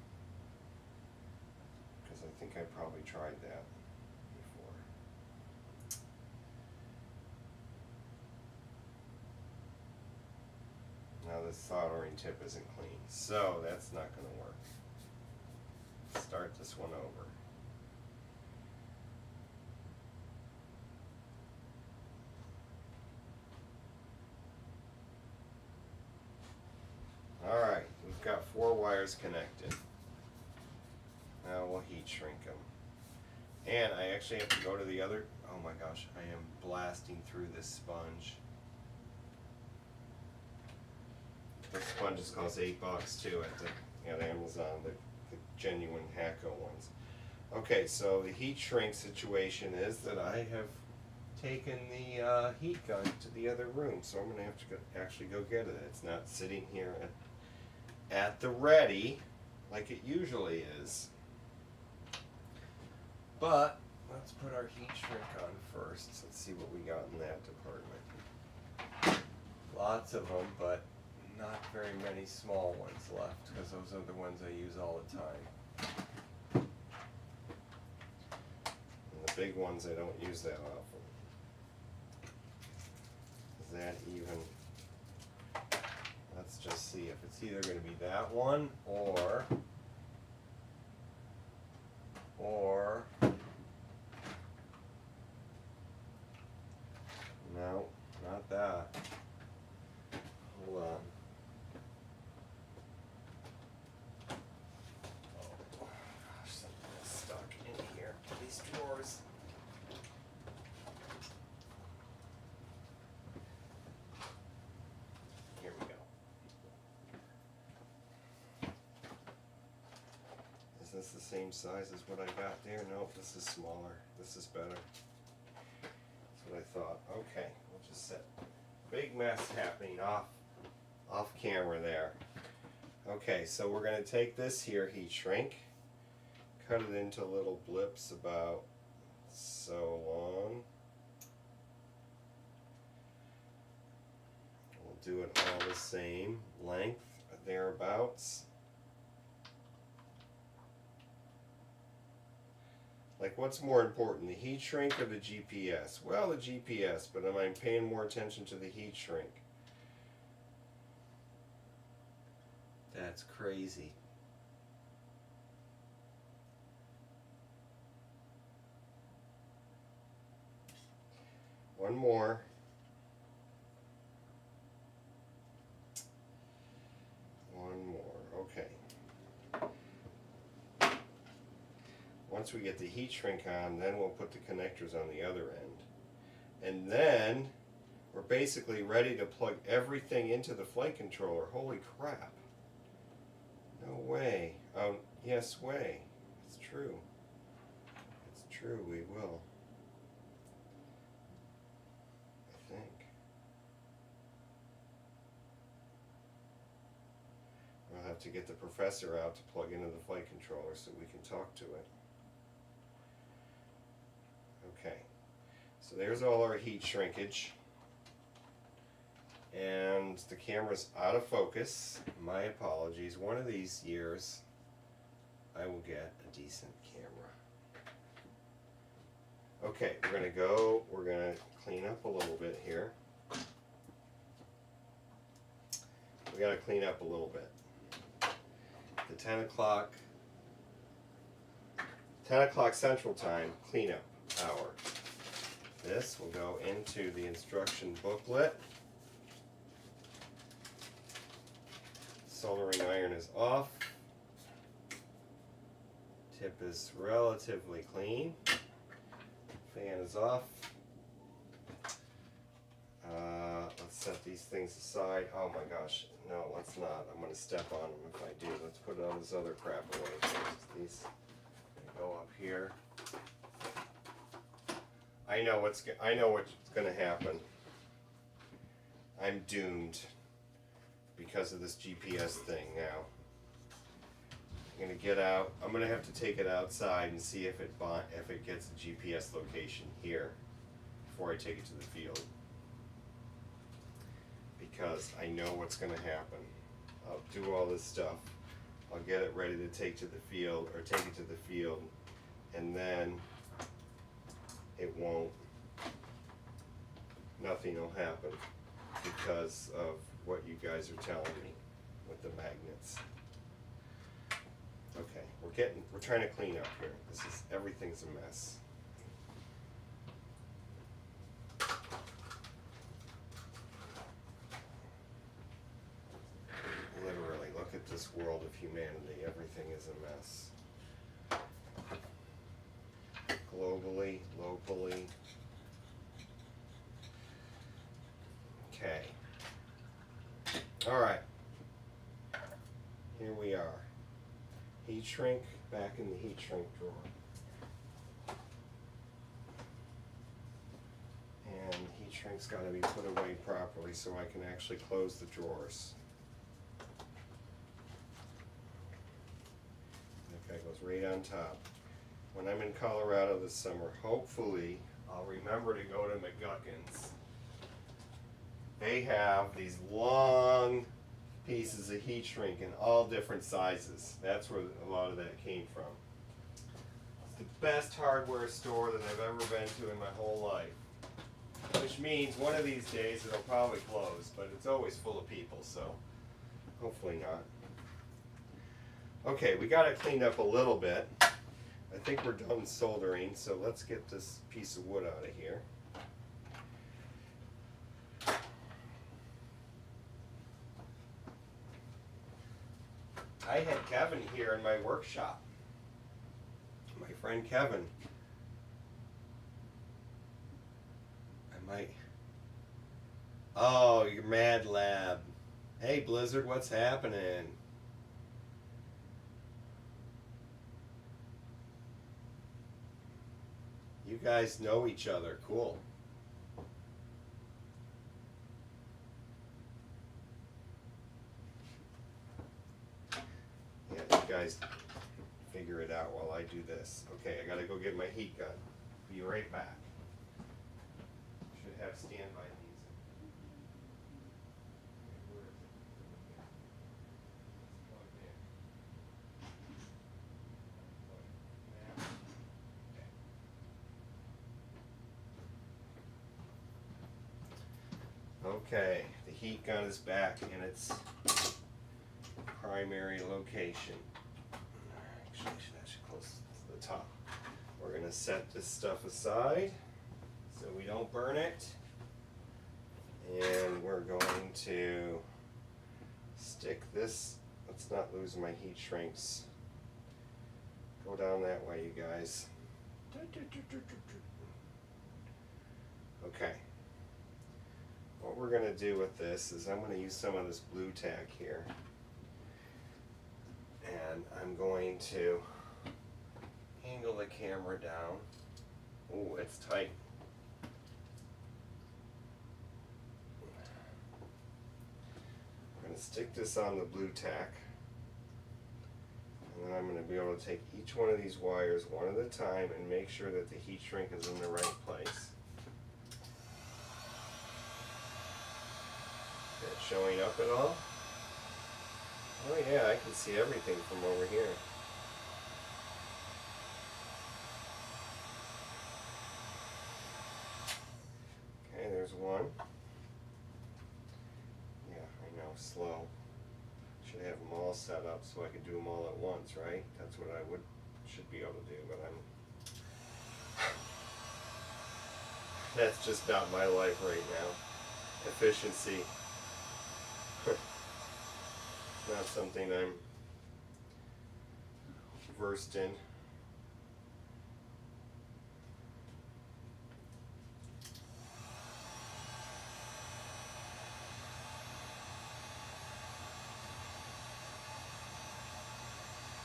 Because I think I probably tried that before. Now this soldering tip isn't clean, so that's not going to work. Start this one over. Alright, we've got 4 wires connected. Now we'll heat shrink them. And I actually have to go to the other, oh my gosh, I am blasting through this sponge. This sponge is cost $8 too at Amazon, the genuine Hacko ones. Okay, so the heat shrink situation is that I have taken the heat gun to the other room, so I'm going to have to actually go get it. It's not sitting here at the ready like it usually is. But let's put our heat shrink on first. Let's see what we got in that department. Lots of them, but not very many small ones left, because those are the ones I use all the time. And the big ones I don't use that often. Is that even? Let's just see if it's either going to be that one or no, not that. Hold on. Oh gosh, something is stuck in here. These drawers. Here we go. Is this the same size as what I got there? Nope, this is smaller. This is better. That's what I thought. Okay, we'll just set. Big mess happening off off camera there. Okay, so we're going to take this here heat shrink, cut it into little blips about so long. We'll do it all the same length, thereabouts. Like, what's more important, the heat shrink or the GPS? Well, the GPS, but am I paying more attention to the heat shrink? That's crazy. One more. One more, okay. Once we get the heat shrink on, then we'll put the connectors on the other end. And then we're basically ready to plug everything into the flight controller. Holy crap. No way. Oh, yes way. It's true. It's true, we will. I think. We'll have to get the professor out to plug into the flight controller so we can talk to it. Okay, so there's all our heat shrinkage, and the camera's out of focus. My apologies. One of these years I will get a decent camera. Okay, we're gonna clean up a little bit here. We gotta clean up a little bit. The 10 o'clock Central Time cleanup hour. This will go into the instruction booklet. Soldering iron is off. Tip is relatively clean. Fan is off. Let's set these things aside. Oh my gosh, no, let's not. I'm going to step on them if I do. Let's put all this other crap away first. These go up here. I know what's going to happen. I'm doomed because of this GPS thing now. I'm going to get out. I'm going to have to take it outside and see if it gets a GPS location here before I take it to the field. Because I know what's going to happen. I'll do all this stuff. I'll get it ready to take to the field, or take it to the field, and then it won't, nothing will happen because of what you guys are telling me with the magnets. Okay, we're trying to clean up here. Everything's a mess. Literally, look at this world of humanity. Everything is a mess. Globally, locally. Okay. All right. Here we are. Heat shrink back in the heat shrink drawer. And heat shrink's got to be put away properly so I can actually close the drawers. That guy goes right on top. When I'm in Colorado this summer, hopefully I'll remember to go to McGuckin's. They have these long pieces of heat shrink in all different sizes. That's where a lot of that came from. It's the best hardware store that I've ever been to in my whole life. Which means one of these days it'll probably close, but it's always full of people, so hopefully not. Okay, we got it cleaned up a little bit. I think we're done soldering, so let's get this piece of wood out of here. I had Kevin here in my workshop. My friend Kevin. Oh, you're Mad Lab. Hey Blizzard, what's happening? You guys know each other. Cool. guys figure it out while I do this. Okay, I gotta go get my heat gun. Be right back. Should have standby music. Okay, where is it? It's plugged in. Okay, the heat gun is back in its primary location. Actually, I should close to the top. We're going to set this stuff aside so we don't burn it. And we're going to stick this, let's not lose my heat shrinks. Go down that way, you guys. Okay. What we're going to do with this is I'm going to use some of this blue tack here. And I'm going to angle the camera down. Ooh, it's tight. I'm going to stick this on the blue tack. And then I'm going to be able to take each one of these wires one at a time and make sure that the heat shrink is in the right place. Is that showing up at all? Oh yeah, I can see everything from over here. Okay, there's one. Yeah, I know, slow. Should have them all set up so I could do them all at once, right? That's what I should be able to do, but that's just not my life right now. Efficiency. Not something I'm versed in.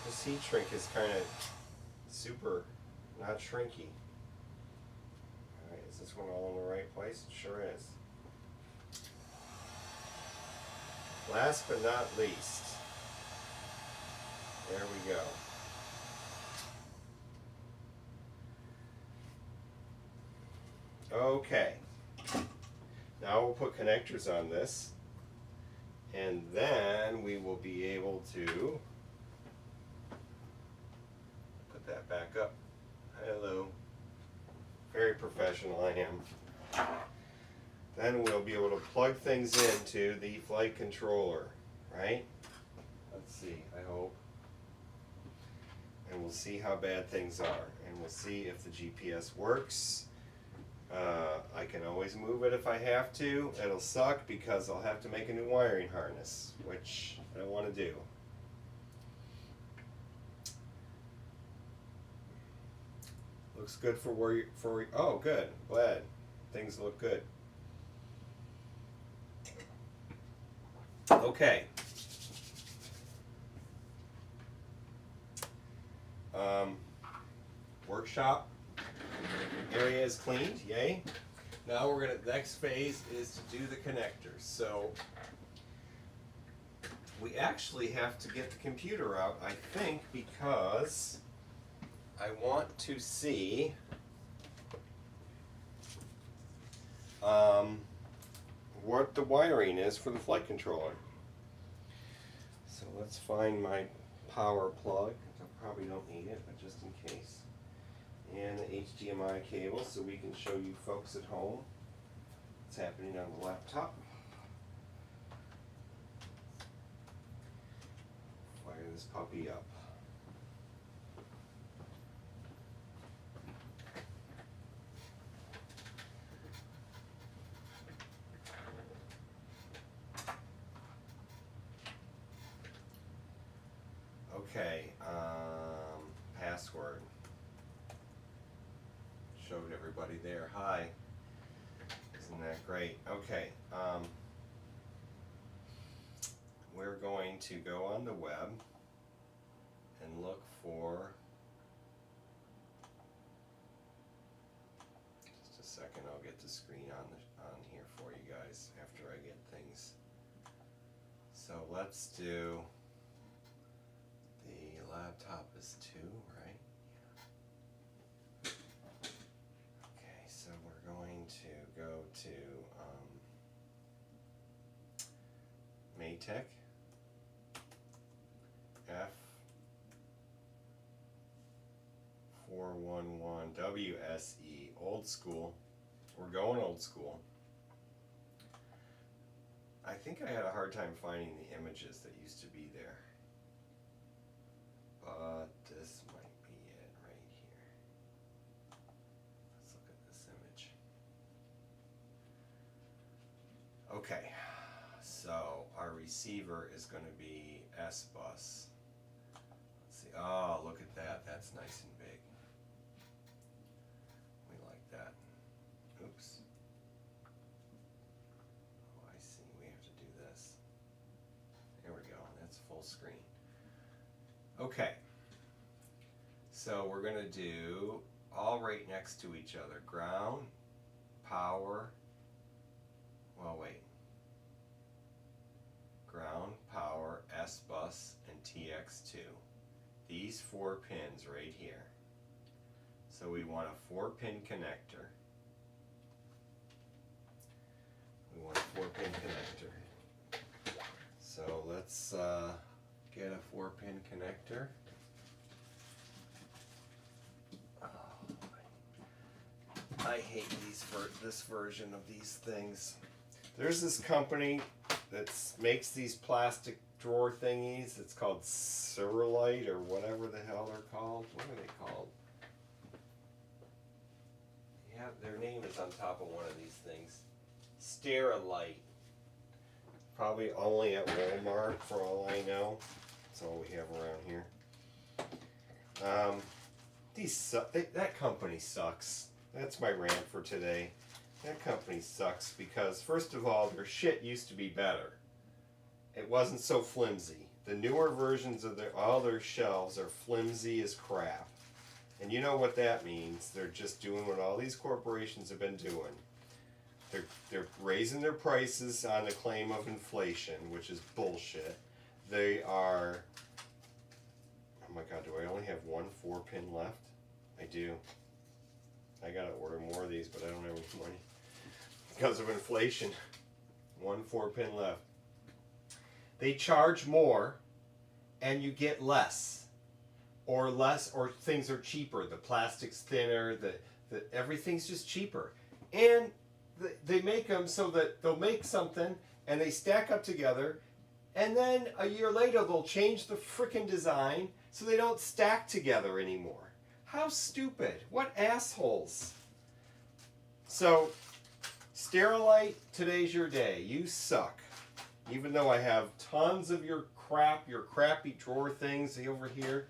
This heat shrink is kind of super, not shrinky. Alright, is this one all in the right place? It sure is. Last but not least, there we go. Okay, now we'll put connectors on this, and then we will be able to put that back up. Hello. Very professional I am. Then we'll be able to plug things into the flight controller, right? Let's see, I hope. And we'll see how bad things are. And we'll see if the GPS works. I can always move it if I have to. It'll suck because I'll have to make a new wiring harness, which I don't want to do. Looks good for oh, good. Glad. Things look good. Okay. Workshop area is cleaned, yay. Now we're gonna, next phase is to do the connectors. So we actually have to get the computer out, I think, because I want to see what the wiring is for the flight controller. So let's find my power plug. I probably don't need it, but just in case. And the HDMI cable so we can show you folks at home what's happening on the laptop. Fire this puppy up. Okay, password. Showed everybody there. Hi. Isn't that great? Okay, we're going to go on the web and look for, just a second, I'll get the screen on here for you guys after I get things. So let's do the laptop is 2, right? Yeah. Okay, so we're going to go to Maytech F411 WSE, old school. We're going old school. I think I had a hard time finding the images that used to be there. But this might be it right here. Let's look at this image. Okay, so our receiver is going to be S-Bus. Let's see. Oh, look at that. That's nice and big. We like that. Oops. Oh, I see. We have to do this. There we go. That's full screen. Okay. So we're going to do all right next to each other. Ground, power. Well, wait. Ground, power, S-Bus, and TX2. These 4 pins right here. So we want a 4-pin connector. We want a 4-pin connector. So let's get a 4-pin connector. Oh, I hate this version of these things. There's this company that makes these plastic drawer thingies. It's called Ceruleite or whatever the hell they're called. What are they called? Yeah, their name is on top of one of these things. Sterilite. Probably only at Walmart for all I know. That's all we have around here. That company sucks. That's my rant for today. That company sucks because, first of all, their shit used to be better. It wasn't so flimsy. The newer versions of all their shelves are flimsy as crap. And you know what that means. They're just doing what all these corporations have been doing. They're raising their prices on the claim of inflation, which is bullshit. They are... Oh my god, do I only have one 4-pin left? I do. I gotta order more of these, but I don't have any money. Because of inflation. One 4-pin left. They charge more and you get less. Or things are cheaper. The plastic's thinner, everything's just cheaper. And they make them so that they'll make something and they stack up together, and then a year later they'll change the frickin' design so they don't stack together anymore. How stupid. What assholes. So, Sterilite, today's your day. You suck. Even though I have tons of your crap, your crappy drawer things over here.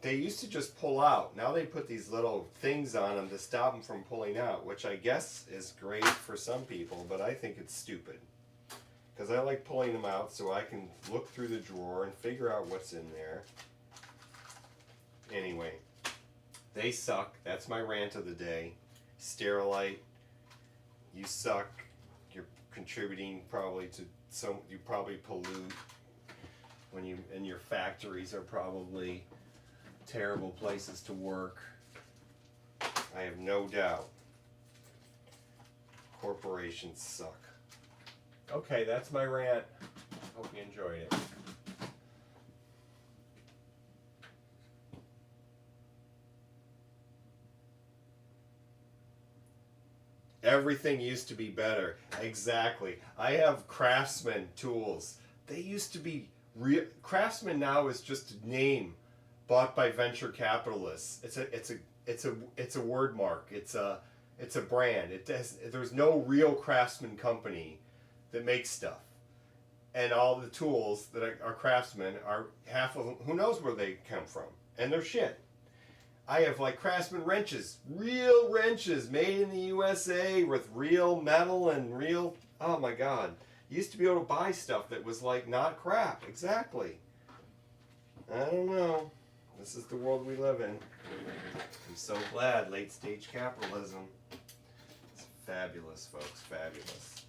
They used to just pull out. Now they put these little things on them to stop them from pulling out, which I guess is great for some people, but I think it's stupid. Because I like pulling them out so I can look through the drawer and figure out what's in there. Anyway, they suck. That's my rant of the day. Sterilite, you suck. You're contributing probably to you probably pollute and your factories are probably terrible places to work. I have no doubt. Corporations suck. Okay, that's my rant. Hope you enjoyed it. Everything used to be better. Exactly. I have Craftsman tools. They used to be real. Craftsman now is just a name bought by venture capitalists. It's a word mark. It's a brand. There's no real Craftsman company that makes stuff. And all the tools that are Craftsman are half of them. Who knows where they come from? And they're shit. I have like Craftsman wrenches, real wrenches made in the USA with real metal and real, oh my god. You used to be able to buy stuff that was like not crap, exactly. I don't know. This is the world we live in. I'm so glad, late stage capitalism. It's fabulous, folks, fabulous.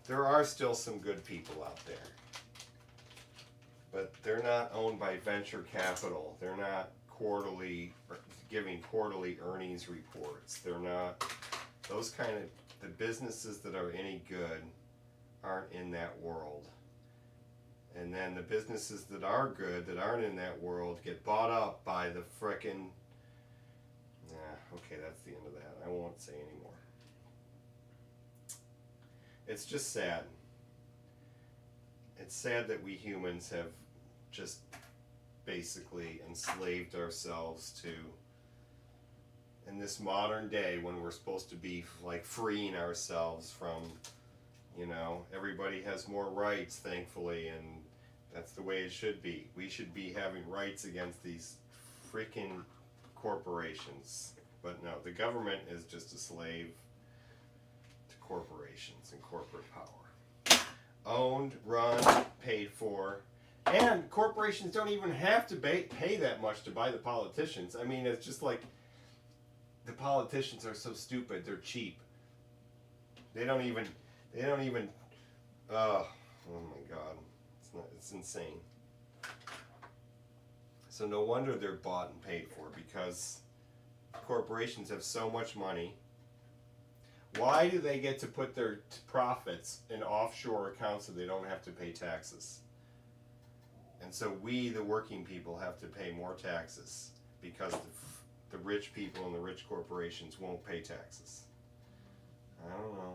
there are still some good people out there. But they're not owned by venture capital. They're not giving quarterly earnings reports. They're not, those kind of, the businesses that are any good aren't in that world. And then the businesses that are good, that aren't in that world, get bought up by the frickin', okay, that's the end of that. I won't say anymore. It's just sad. It's sad that we humans have just basically enslaved ourselves to, in this modern day when we're supposed to be like freeing ourselves from, you know, everybody has more rights, thankfully, and that's the way it should be. We should be having rights against these freaking corporations. But no, the government is just a slave to corporations and corporate power. Owned, run, paid for. And corporations don't even have to pay that much to buy the politicians. I mean, it's just like the politicians are so stupid. They're cheap. They don't even, oh my God. It's insane. So no wonder they're bought and paid for, because corporations have so much money. Why do they get to put their profits in offshore accounts so they don't have to pay taxes? And so we, the working people, have to pay more taxes because the rich people and the rich corporations won't pay taxes. I don't know.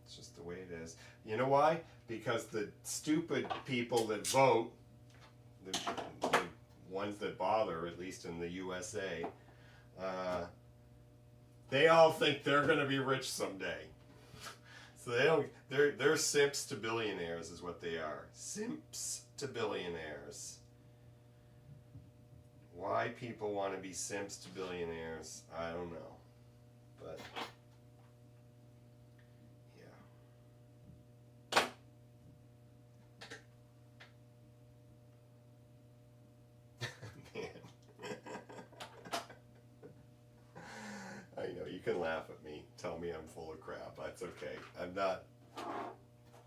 It's just the way it is. You know why? Because the stupid people that vote, the ones that bother, at least in the USA, they all think they're going to be rich someday. So they don't. They're simps to billionaires, is what they are. Simps to billionaires. Why people want to be simps to billionaires, I don't know. But I know, you can laugh at me, tell me I'm full of crap, that's okay. I'm not,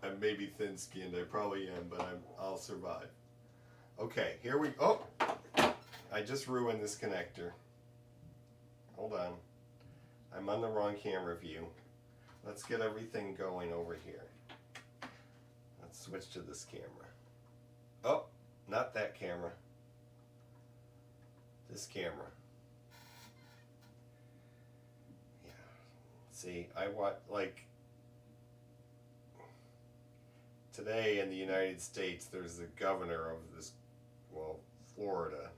I'm maybe thin-skinned, I probably am, but I'll survive. Okay, here we go. Oh, I just ruined this connector. Hold on. I'm on the wrong camera view. Let's get everything going over here. Let's switch to this camera. Oh, not that camera. This camera. Yeah. See, I want, like, today in the United States, there's the governor of this, well, Florida,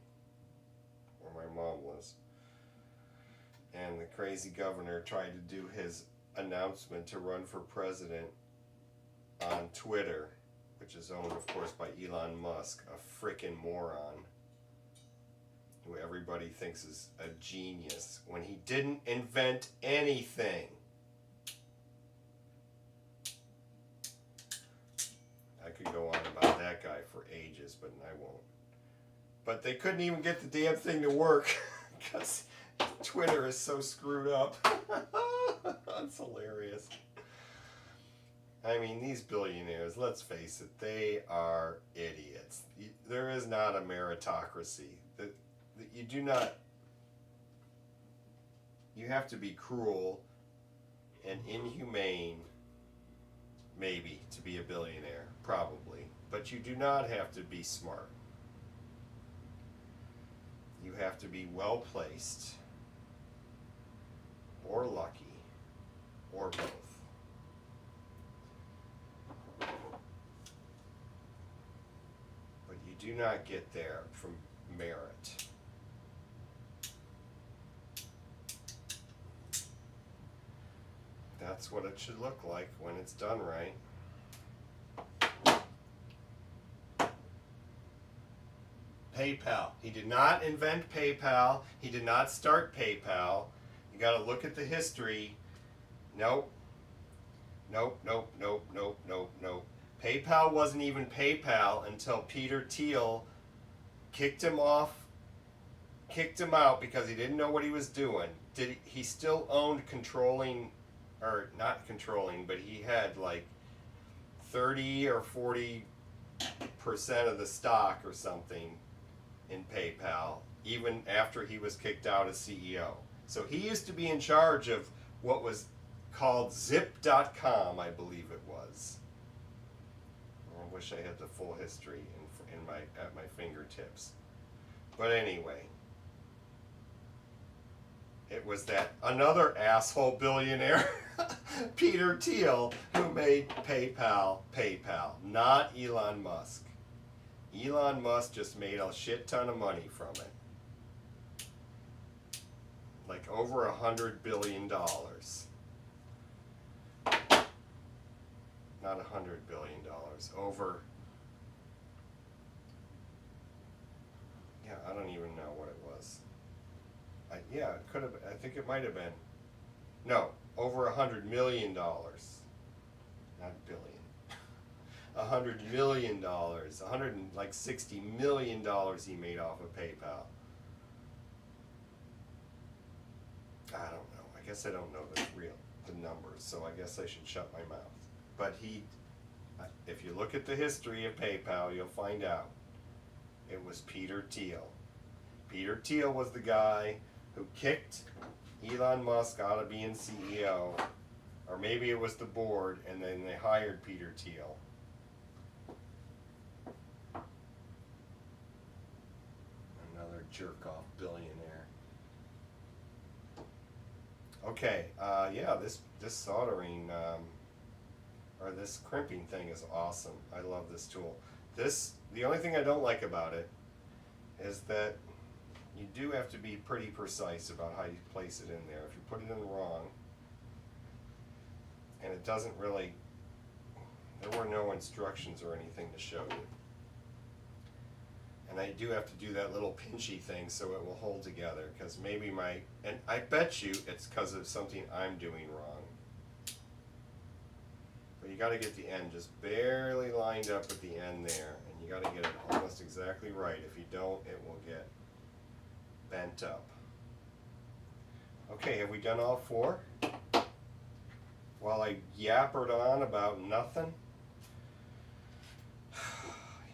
where my mom was. And the crazy governor tried to do his announcement to run for president on Twitter, which is owned, of course, by Elon Musk, a frickin' moron, who everybody thinks is a genius, when he didn't invent anything. I could go on about that guy for ages, but I won't. But they couldn't even get the damn thing to work, because Twitter is so screwed up. That's hilarious. I mean, these billionaires, let's face it, they are idiots. There is not a meritocracy. You do not, you have to be cruel and inhumane, maybe, to be a billionaire, probably. But you do not have to be smart. You have to be well placed, or lucky, or both. But you do not get there from merit. That's what it should look like when it's done right. PayPal. He did not invent PayPal. He did not start PayPal. You got to look at the history. Nope. Nope, nope, nope, nope, nope, nope. PayPal wasn't even PayPal until Peter Thiel kicked him out because he didn't know what he was doing. He still owned controlling, or not controlling, but he had like 30 or 40% of the stock or something in PayPal, even after he was kicked out as CEO. So he used to be in charge of what was called Zip.com, I believe it was. I wish I had the full history at my fingertips. But anyway, it was that another asshole billionaire, Peter Thiel, who made PayPal, not Elon Musk. Elon Musk just made a shit ton of money from it. Like over $100 billion. Not $100 billion. Over. Yeah, I don't even know what it was. Yeah, it could have. I think it might have been. No, over $100 million. Not billion. $100 million. $160 million he made off of PayPal. I don't know. I guess I don't know the numbers, so I guess I should shut my mouth. But if you look at the history of PayPal, you'll find out it was Peter Thiel. Peter Thiel was the guy who kicked Elon Musk out of being CEO, or maybe it was the board, and then they hired Peter Thiel. Another jerk-off billionaire. Okay, yeah, this soldering, or this crimping thing is awesome. I love this tool. The only thing I don't like about it is that you do have to be pretty precise about how you place it in there. If you put it in wrong, and it doesn't really, there were no instructions or anything to show you. And I do have to do that little pinchy thing so it will hold together, because maybe and I bet you it's because of something I'm doing wrong. But you got to get the end just barely lined up with the end there, and you got to get it almost exactly right. If you don't, it will get bent up. Okay, have we done all four? While I yappered on about nothing?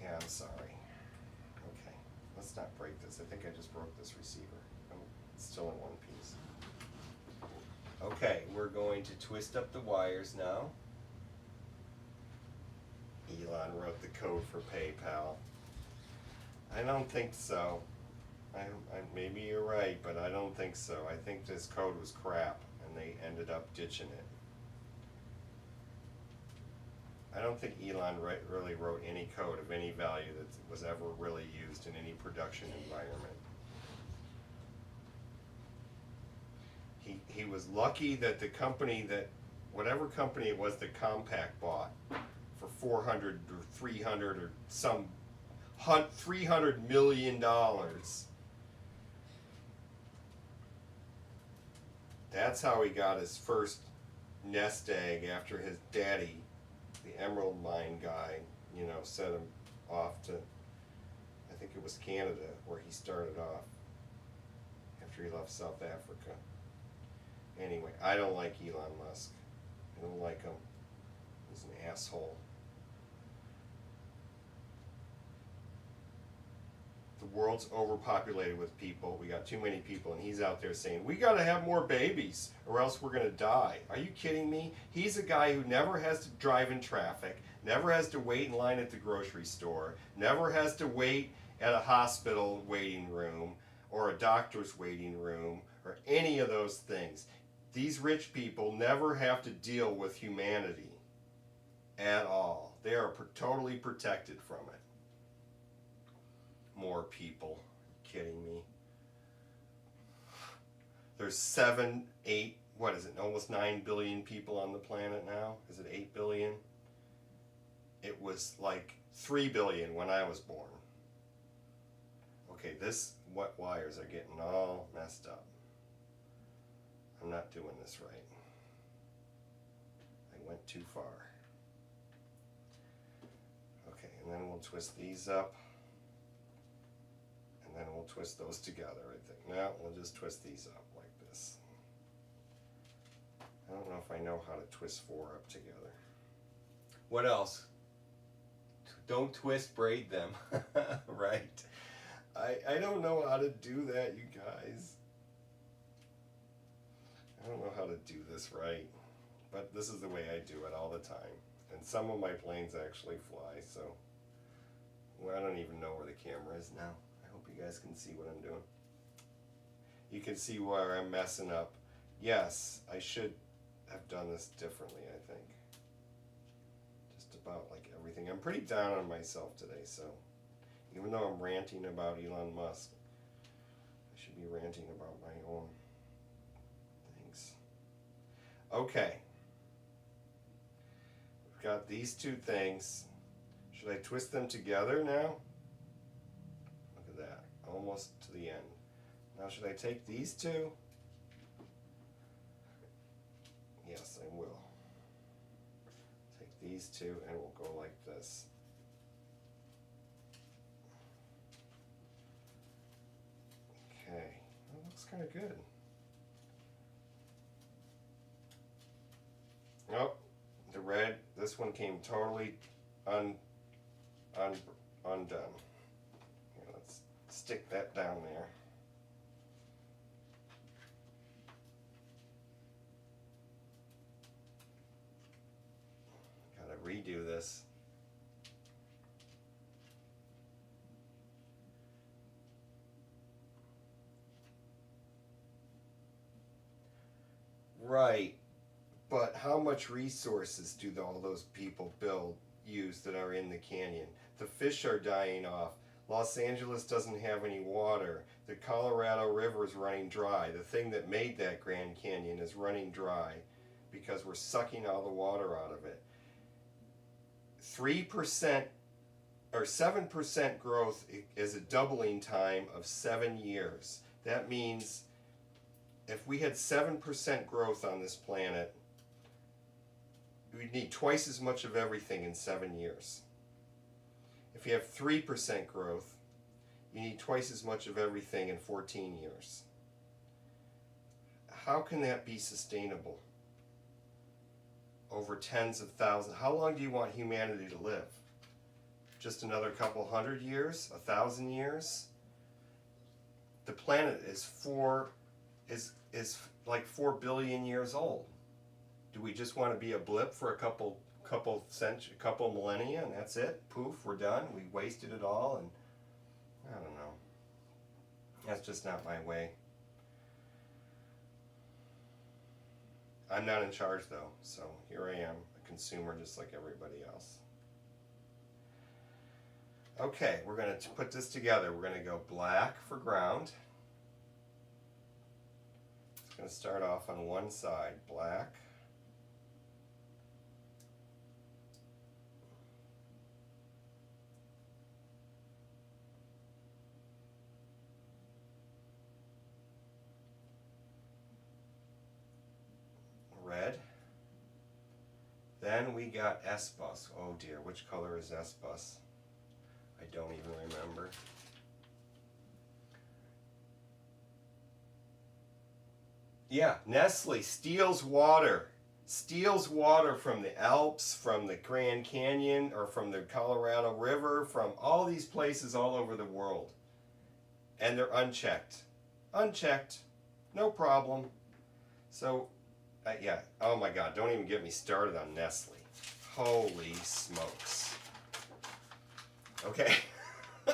Yeah, I'm sorry. Okay, let's not break this. I think I just broke this receiver. It's still in one piece. Okay, we're going to twist up the wires now. Elon wrote the code for PayPal. I don't think so. Maybe you're right, but I don't think so. I think this code was crap, and they ended up ditching it. I don't think Elon really wrote any code of any value that was ever really used in any production environment. He was lucky that the company whatever company it was that Compaq bought for 400 or 300 or some $300 million. That's how he got his first nest egg after his daddy, the emerald mine guy, set him off to, I think it was Canada where he started off after he left South Africa. Anyway, I don't like Elon Musk. I don't like him. He's an asshole. The world's overpopulated with people. We got too many people, and he's out there saying, we got to have more babies or else we're going to die. Are you kidding me? He's a guy who never has to drive in traffic, never has to wait in line at the grocery store, never has to wait at a hospital waiting room or a doctor's waiting room or any of those things. These rich people never have to deal with humanity at all. They are totally protected from it. More people. Are you kidding me? There's 7, 8, what is it, almost 9 billion people on the planet now? Is it 8 billion? It was like 3 billion when I was born. Okay, what wires are getting all messed up. I'm not doing this right. I went too far. Okay, and then we'll twist these up. And then we'll twist those together, I think. Now we'll just twist these up like this. I don't know if I know how to twist 4 up together. What else? Don't twist braid them. Right. I don't know how to do that, you guys. I don't know how to do this right. But this is the way I do it all the time. And some of my planes actually fly, so well, I don't even know where the camera is now. I hope you guys can see what I'm doing. You can see where I'm messing up. Yes, I should have done this differently, I think. Just about like everything. I'm pretty down on myself today, so even though I'm ranting about Elon Musk, I should be ranting about my own things. Okay. We've got these two things. Should I twist them together now? Look at that. Almost to the end. Now should I take these two? Yes, I will. Take these two and we'll go like this. Okay, that looks kind of good. Oh, the red, this one came totally undone. Here, let's stick that down there. Gotta redo this. Right, but how much resources do all those people use that are in the canyon? The fish are dying off. Los Angeles doesn't have any water. The Colorado River is running dry. The thing that made that Grand Canyon is running dry because we're sucking all the water out of it. 3% or 7% growth is a doubling time of 7 years. That means if we had 7% growth on this planet, we'd need twice as much of everything in 7 years. If you have 3% growth, you need twice as much of everything in 14 years. How can that be sustainable over tens of thousands? How long do you want humanity to live? Just another couple hundred years? 1,000 years? The planet is like 4 billion years old. Do we just want to be a blip for a couple millennia and that's it? Poof, we're done. We wasted it all, and I don't know. That's just not my way. I'm not in charge though, so here I am, a consumer just like everybody else. Okay, we're going to put this together. We're going to go black for ground. It's going to start off on one side, black. Red. Then we got S-Bus. Oh dear, which color is S-Bus? I don't even remember. Yeah, Nestle steals water. Steals water from the Alps, from the Grand Canyon, or from the Colorado River, from all these places all over the world. And they're unchecked. Unchecked. No problem. So, yeah. Oh my God, don't even get me started on Nestle. Holy smokes. Okay. I'm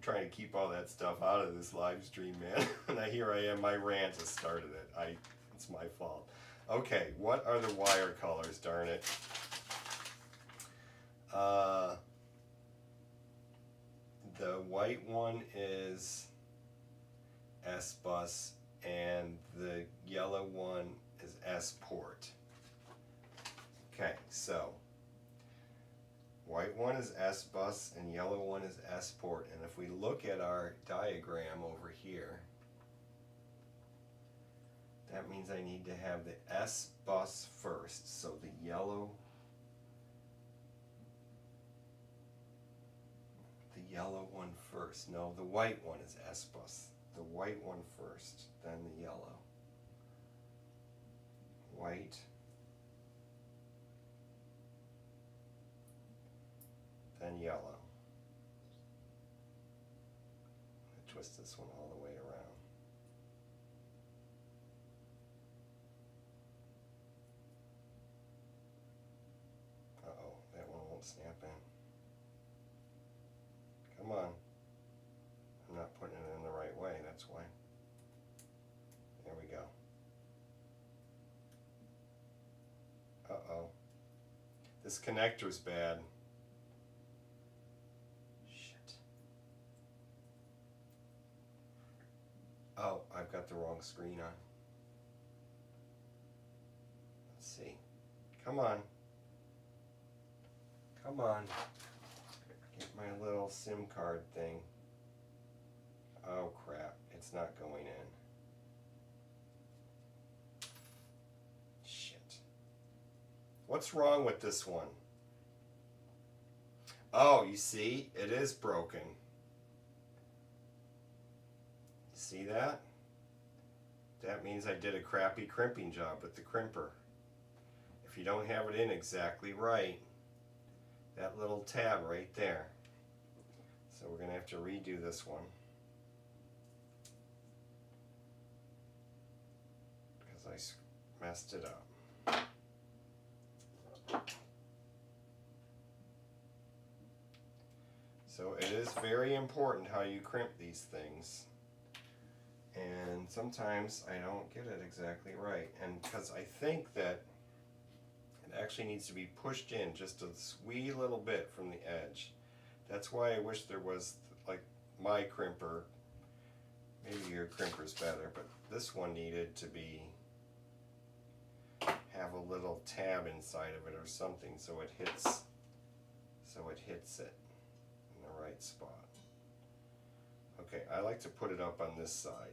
trying to keep all that stuff out of this live stream, man. And here I am, my rant has started it. It's my fault. Okay, what are the wire colors, darn it? The white one is S-Bus, and the yellow one is S-Port. Okay, so white one is S-Bus and yellow one is S-Port. And if we look at our diagram over here, that means I need to have the S-Bus first. So the yellow one first. No, the white one is S-Bus. The white one first, then the yellow. White, twist this one all the way around. Uh-oh, that one won't snap in. Come on. I'm not putting it in the right way, that's why. There we go. Uh-oh. This connector's bad. Shit. Oh, I've got the wrong screen on. Let's see. Come on. Come on. Get my little SIM card thing. Oh crap, it's not going in. Shit. What's wrong with this one? Oh, you see, it is broken. See that? That means I did a crappy crimping job with the crimper. If you don't have it in exactly right, that little tab right there. So we're going to have to redo this one. Because I messed it up. So it is very important how you crimp these things. And sometimes I don't get it exactly right. And because I think that it actually needs to be pushed in just a wee little bit from the edge. That's why I wish there was, like my crimper, maybe your crimper's better, but this one needed to be, have a little tab inside of it or something so it hits it in the right spot. Okay, I like to put it up on this side.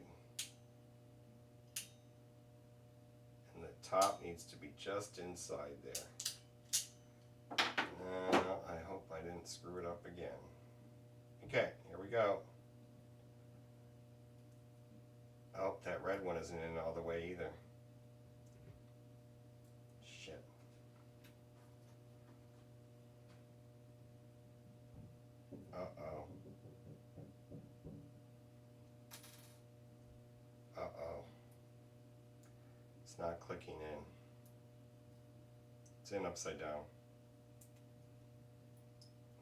And the top needs to be just inside there. I hope I didn't screw it up again. Okay, here we go. Oh, that red one isn't in all the way either. Shit. Uh-oh. Uh-oh. It's not clicking in. It's in upside down.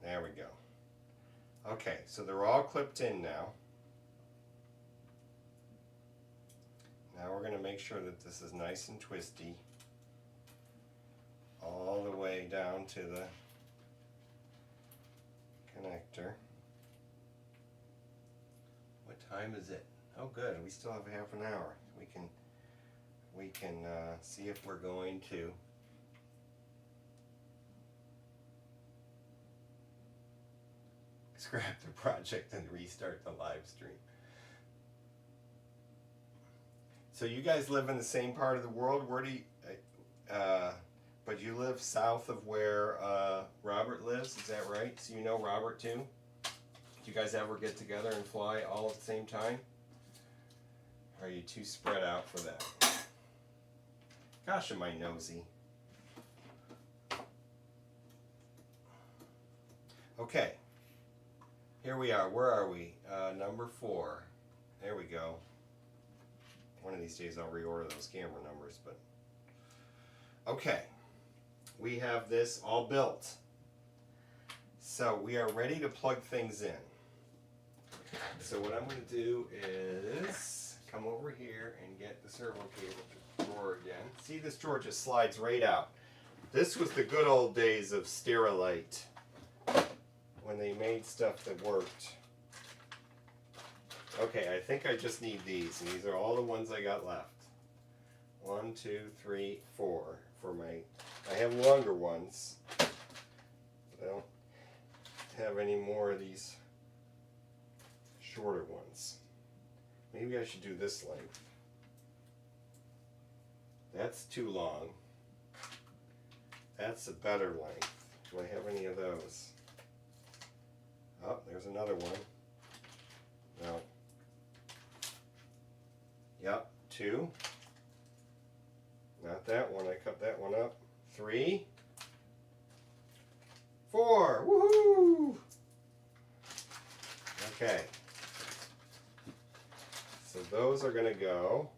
There we go. Okay, so they're all clipped in now. Now we're going to make sure that this is nice and twisty all the way down to the connector. What time is it? Oh good, we still have half an hour. We can see if we're going to scrap the project and restart the live stream. So you guys live in the same part of the world. Where do you, but you live south of where Robert lives, is that right? So you know Robert too? Do you guys ever get together and fly all at the same time? Or are you too spread out for that? Gosh, am I nosy. Okay. Here we are. Where are we? Number 4. There we go. One of these days I'll reorder those camera numbers, but okay. We have this all built. So we are ready to plug things in. So what I'm going to do is come over here and get the servo cable drawer again. See, this drawer just slides right out. This was the good old days of Sterilite, when they made stuff that worked. Okay, I think I just need these, and these are all the ones I got left. 1, 2, 3, 4 for my, I have longer ones. I don't have any more of these shorter ones. Maybe I should do this length. That's too long. That's a better length. Do I have any of those? Oh, there's another one. No. Yep, 2. Not that one, I cut that one up. 3. 4, woohoo! Okay. those are going to go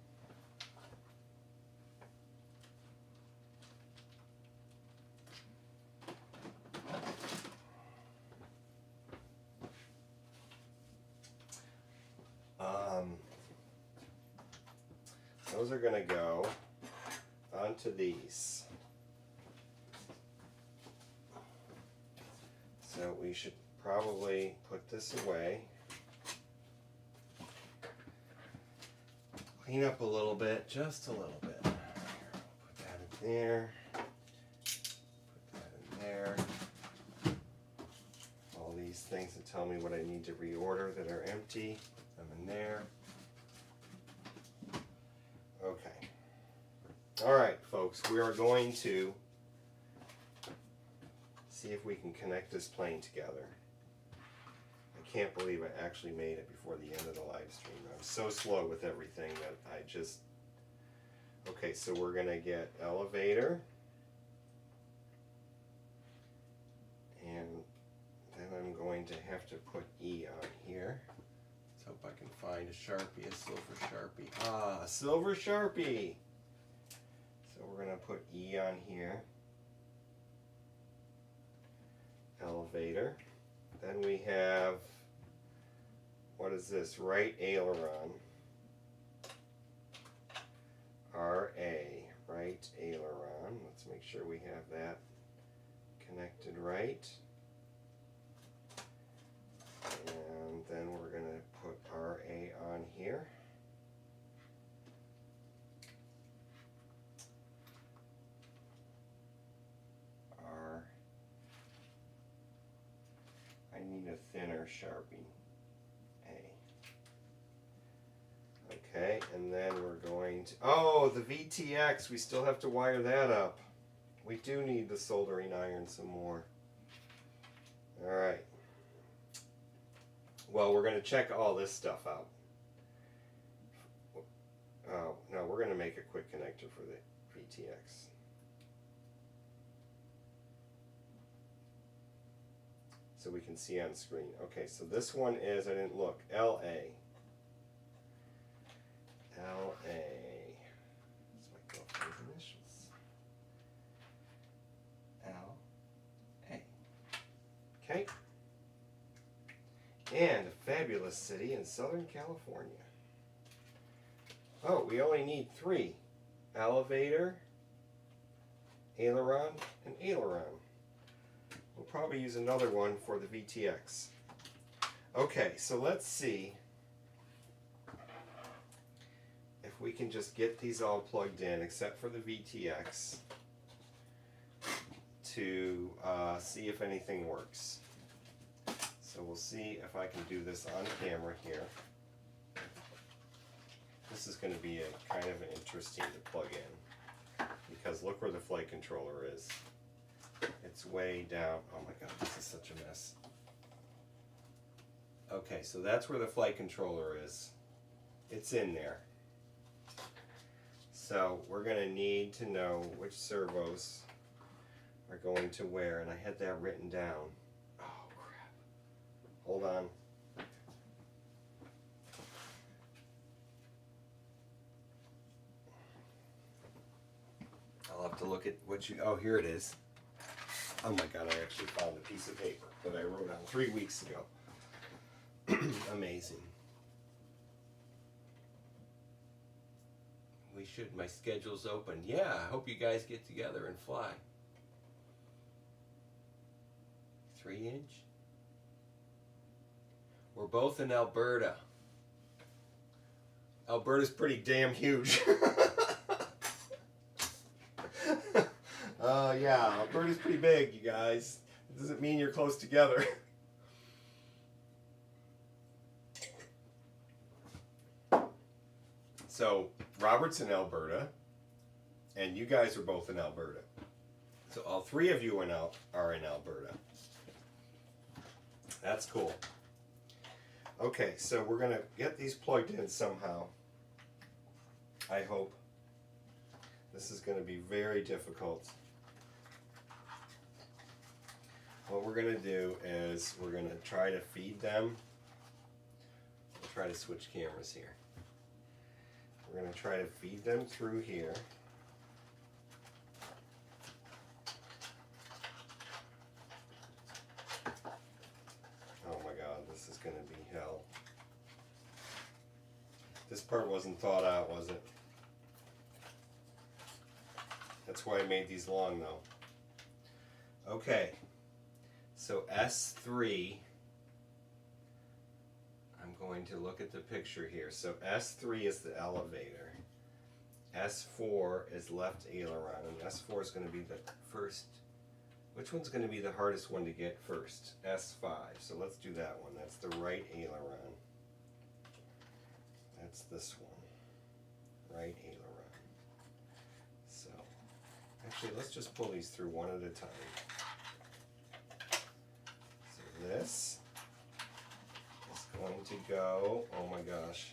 onto these. So we should probably put this away. Clean up a little bit, just a little bit. Here, put that in there. Put that in there. All these things that tell me what I need to reorder that are empty, I'm in there. Okay. All right, folks, we are going to see if we can connect this plane together. I can't believe I actually made it before the end of the live stream. I'm so slow with everything that I just... Okay, so we're going to get elevator. And then I'm going to have to put E on here. Let's hope I can find a Sharpie, a silver Sharpie. Ah, a silver Sharpie! So we're going to put E on here. Elevator. Then we have, what is this? Right aileron. RA, right aileron. Let's make sure we have that connected right. And then we're going to put RA on here. I need a thinner Sharpie. A. Okay, and then we're going to... Oh, the VTX. We still have to wire that up. We do need the soldering iron some more. Alright. Well, we're going to check all this stuff out. Oh, no, we're going to make a quick connector for the VTX. So we can see on screen. Okay, so this one is, I didn't look, LA. LA. That's my girlfriend's initials. LA. Okay. And a fabulous city in Southern California. Oh, we only need 3. Elevator, aileron, and aileron. We'll probably use another one for the VTX. Okay, so let's see if we can just get these all plugged in, except for the VTX, to see if anything works. So we'll see if I can do this on camera here. This is going to be kind of interesting to plug in, because look where the flight controller is. It's way down. Oh my god, this is such a mess. Okay, so that's where the flight controller is. It's in there. So we're going to need to know which servos are going to where, and I had that written down. Oh crap. Hold on. I'll have to look at what you... Oh, here it is. Oh my god, I actually found a piece of paper that I wrote on 3 weeks ago. Amazing. We should, my schedule's open. Yeah, I hope you guys get together and fly. 3-inch? We're both in Alberta. Alberta's pretty damn huge. Yeah, Alberta's pretty big, you guys. It doesn't mean you're close together. So, Robert's in Alberta, and you guys are both in Alberta. So all 3 of you are in Alberta. That's cool. Okay, so we're going to get these plugged in somehow. I hope. This is going to be very difficult. What we're going to do is we're going to try to feed them. We'll try to switch cameras here. We're going to try to feed them through here. Oh my God, this is going to be hell. This part wasn't thought out, was it? That's why I made these long though. Okay, so S3, I'm going to look at the picture here. So S3 is the elevator. S4 is left aileron, and S4 is going to be the first. Which one's going to be the hardest one to get first? S5. So let's do that one. That's the right aileron. That's this one. Right aileron. So, actually, let's just pull these through one at a time. So this is going to go, oh my gosh,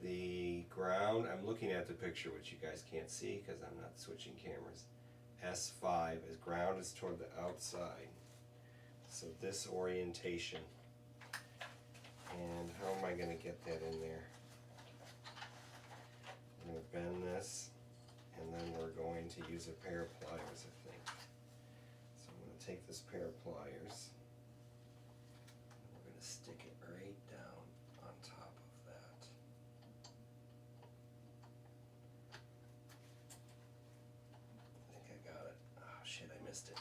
the ground, I'm looking at the picture which you guys can't see because I'm not switching cameras. S5 is ground is toward the outside. So this orientation. And how am I going to get that in there? I'm going to bend this, and then we're going to use a pair of pliers, I think. So I'm going to take this pair of pliers, and we're going to stick it right down on top of that. I think I got it. Oh shit, I missed it.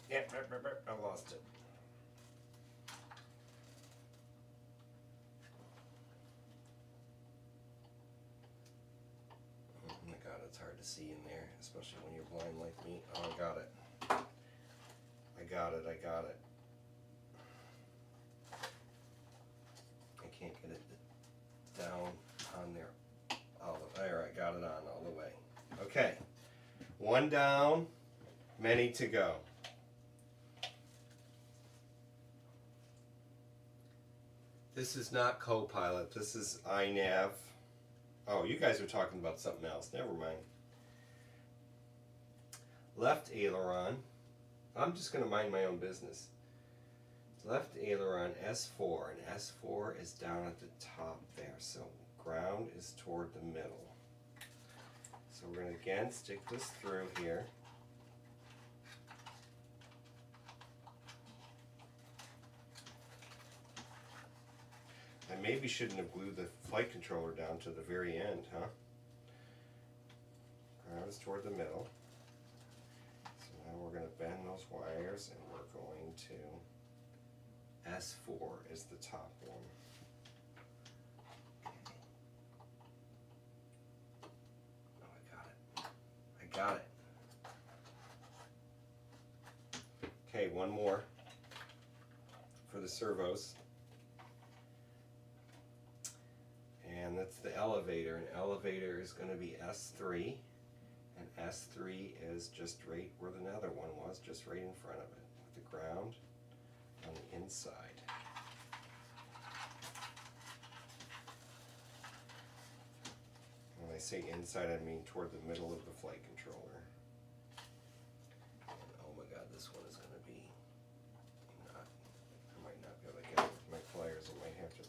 Yeah, I lost it. Oh my God, it's hard to see in there, especially when you're blind like me. Oh, I got it. I got it. I can't get it down on there. There, I got it on all the way. Okay. One down, many to go. This is not Copilot. This is INAV. Oh, you guys are talking about something else. Never mind. Left aileron. I'm just going to mind my own business. Left aileron S4, and S4 is down at the top there. So ground is toward the middle. So we're going to again stick this through here. I maybe shouldn't have glued the flight controller down to the very end, huh? Ground is toward the middle. So now we're going to bend those wires, and we're going to S4 is the top one. Oh, I got it. Okay, one more for the servos. And that's the elevator. An elevator is going to be S3. And S3 is just right where the other one was, just right in front of it, with the ground on the inside. When I say inside, I mean toward the middle of the flight controller. And oh my God, this one is going to be I might not be able to get it with my pliers. I might have to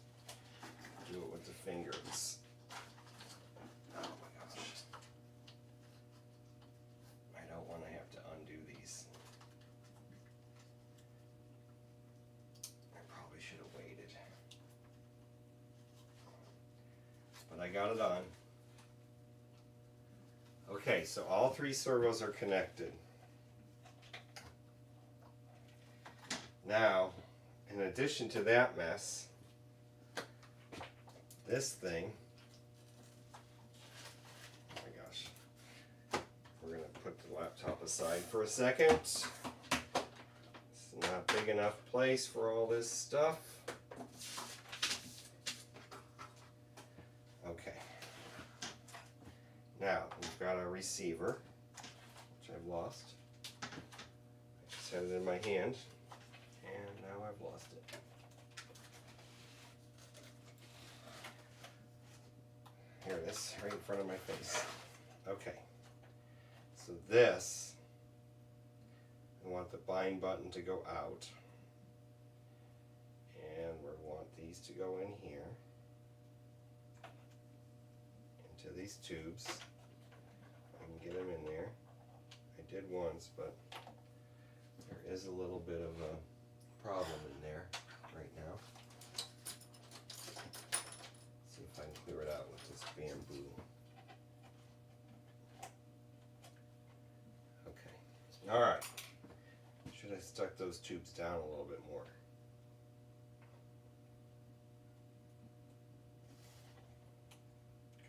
do it with the fingers. Oh my gosh. I don't want to have to undo these. I probably should have waited. But I got it on. Okay, so all three servos are connected. Now, in addition to that mess, this thing, oh my gosh, we're going to put the laptop aside for a second. It's not big enough place for all this stuff. Okay. Now, we've got our receiver, which I've lost. I just had it in my hand, and now I've lost it. Here it is, right in front of my face. Okay. So this, I want the bind button to go out. And we want these to go in here. these tubes. I can get them in there. I did once, but there is a little bit of a problem in there right now. Let's see if I can clear it out with this bamboo. Okay. All right. Should have stuck those tubes down a little bit more.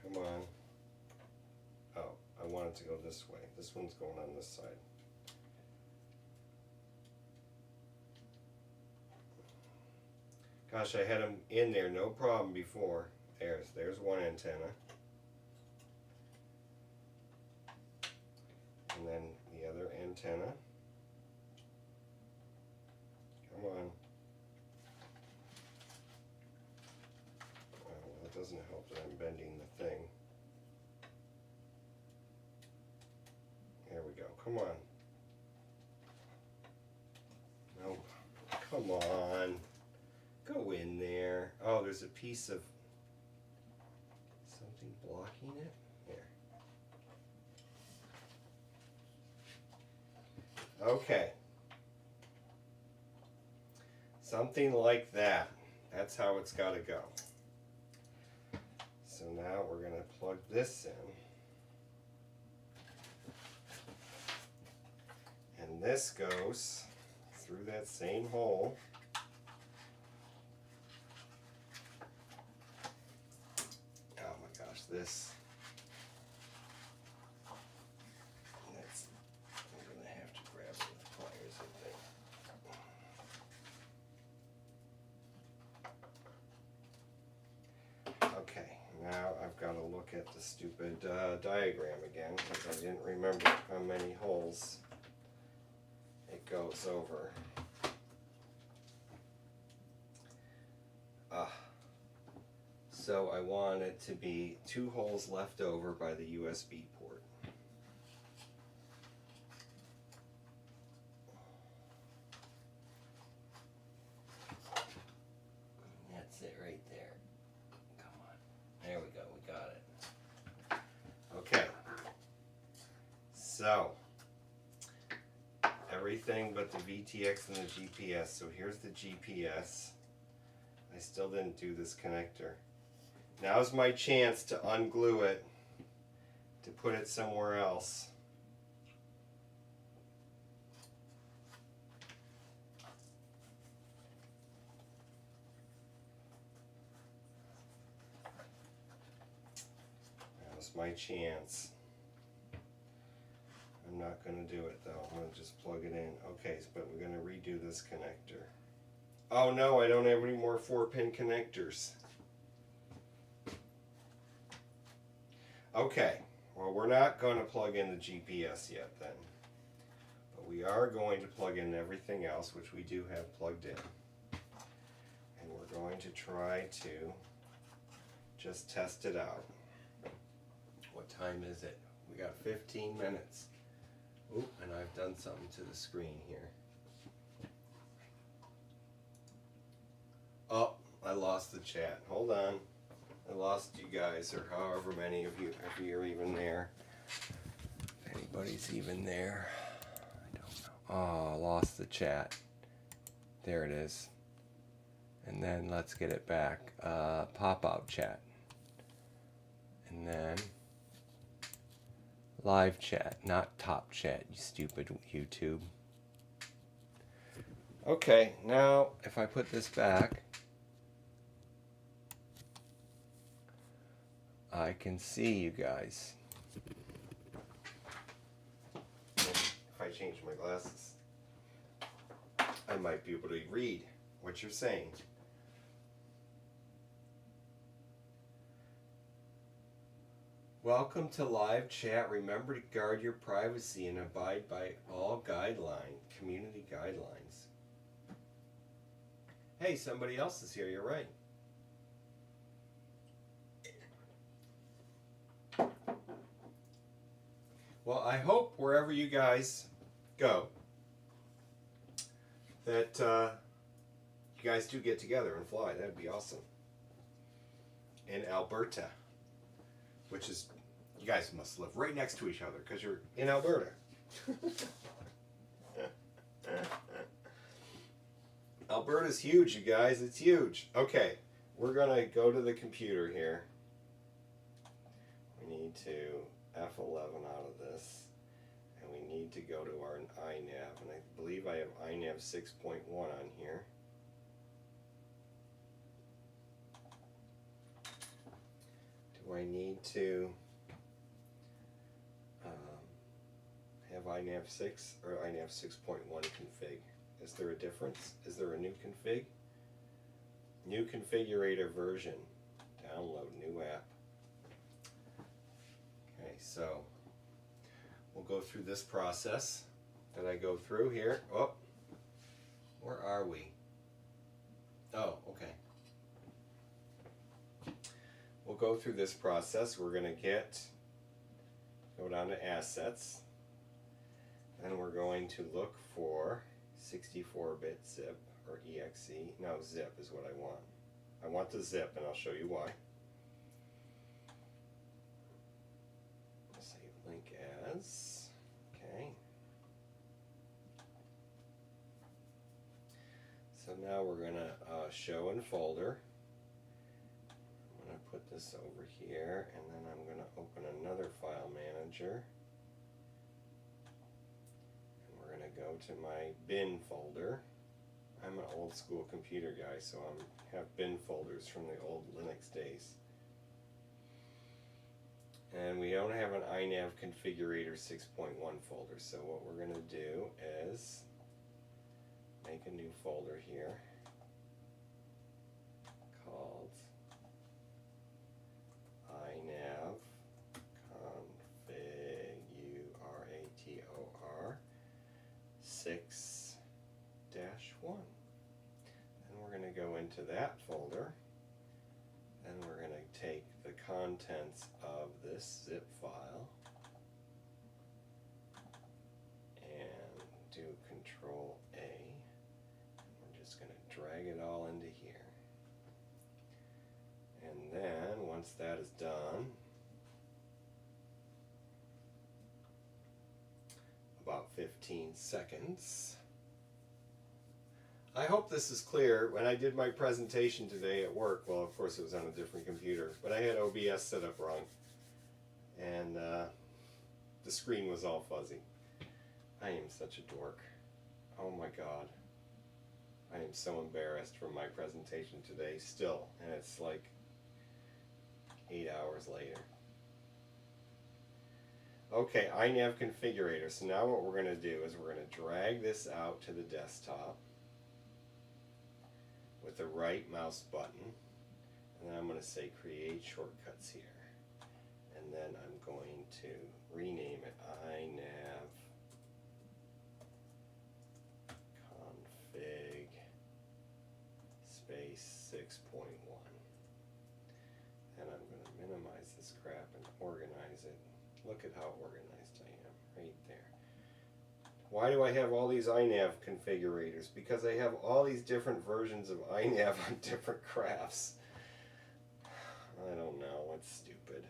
Come on. Oh, I want it to go this way. This one's going on this side. Gosh, I had them in there, no problem before. There's one antenna. And then the other antenna. Come on. Well, that doesn't help that I'm bending the thing. There we go. Come on. Nope. Come on. Go in there. Oh, there's a piece of something blocking it. Here. Okay. Something like that. That's how it's got to go. So now we're going to plug this in. And this goes through that same hole. Oh my gosh, this. I'm going to have to grab it with pliers, I think. Okay, now I've got to look at the stupid diagram again because I didn't remember how many holes it goes over. So I want it to be 2 holes left over by the USB port. That's it right there. Come on. There we go. We got it. Okay. So everything but the VTX and the GPS. So here's the GPS. I still didn't do this connector. Now's my chance to unglue it, to put it somewhere else. Now's my chance. I'm not going to do it though. I'm going to just plug it in. Okay, but we're going to redo this connector. Oh no, I don't have any more 4-pin connectors. Okay, well we're not going to plug in the GPS yet then. But we are going to plug in everything else, which we do have plugged in. And we're going to try to just test it out. What time is it? We got 15 minutes. Oop, and I've done something to the screen here. Oh, I lost the chat. Hold on. I lost you guys, or however many of you, if you're even there. If anybody's even there. I don't know. Oh, I lost the chat. There it is. And then let's get it back. Pop-out chat. And then live chat, not top chat, you stupid YouTube. Okay, now if I put this back, I can see you guys. If I change my glasses, I might be able to read what you're saying. Welcome to live chat. Remember to guard your privacy and abide by all community guidelines. Hey, somebody else is here, you're right. Well, I hope wherever you guys go that you guys do get together and fly. That'd be awesome. In Alberta, which is You guys must live right next to each other because you're in Alberta. Alberta's huge, you guys. It's huge. Okay, we're going to go to the computer here. We need to F11 out of this. And we need to go to our INAV. And I believe I have INAV 6.1 on here. Do I need to have INAV 6 or INAV 6.1 config? Is there a difference? Is there a new config? New configurator version. Download new app. Okay, so we'll go through this process that I go through here. Oh, where are we? Oh, okay. We'll go through this process. We're going to go down to assets. Then we're going to look for 64-bit zip or exe. No, zip is what I want. I want the zip, and I'll show you why. Save link as. Okay. So now we're going to show in folder. I'm going to put this over here, and then I'm going to open another file manager. Go to my bin folder. I'm an old school computer guy, so I have bin folders from the old Linux days. And we don't have an INAV configurator 6.1 folder, so what we're going to do is make a new folder here called INAV configurator 6-1. And we're going to go into that folder, and we're going to take the contents of this zip file and do Control A. We're just going to drag it all into here. And then once that is done, about 15 seconds. I hope this is clear. When I did my presentation today at work, well, of course it was on a different computer, but I had OBS set up wrong, and the screen was all fuzzy. I am such a dork. Oh my God. I am so embarrassed from my presentation today still, and it's like 8 hours later. Okay, INAV configurator. So now what we're going to do is we're going to drag this out to the desktop with the right mouse button, and then I'm going to say create shortcuts here, and then I'm going to rename it INAV config space 6.1, and I'm going to minimize this crap and organize it. Look at how organized I am, right there. Why do I have all these INAV configurators? Because I have all these different versions of INAV on different crafts. I don't know, it's stupid.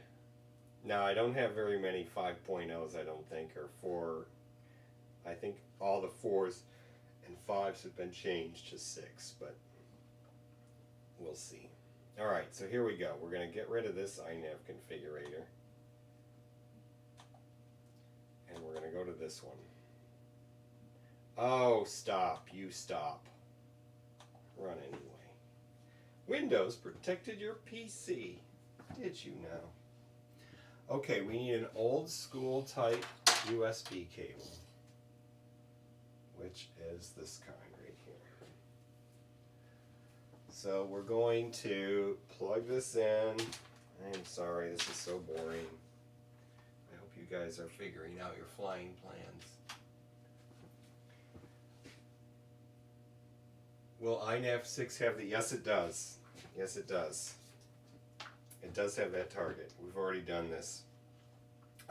Now, I don't have very many 5.0s, I don't think, or 4. I think all the 4s and 5s have been changed to 6, but we'll see. Alright, so here we go. We're going to get rid of this INAV configurator. And we're going to go to this one. Oh, stop. You stop. Run anyway. Windows protected your PC. Did you know? Okay, we need an old school type USB cable, which is this kind right here. So we're going to plug this in. I am sorry, this is so boring. You guys are figuring out your flying plans. Will INAV 6 have the? Yes, it does. Yes, it does. It does have that target. We've already done this.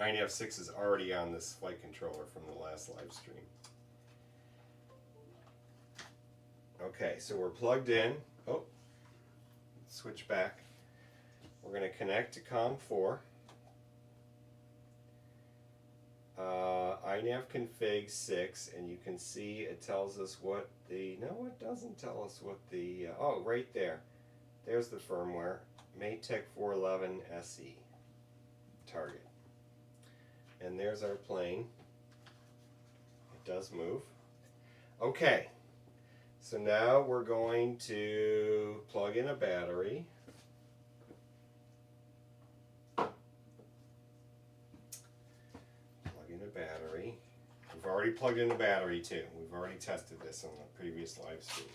INAV 6 is already on this flight controller from the last live stream. Okay, so we're plugged in. Oh, switch back. We're going to connect to COM4. INAV config 6, and you can see it tells us what the, no, it doesn't tell us what the, oh, right there. There's the firmware, Maytech 411 SE, target. And there's our plane. It does move. Okay, so now we're going to plug in a battery. Battery. We've already plugged in the battery too. We've already tested this on the previous live stream.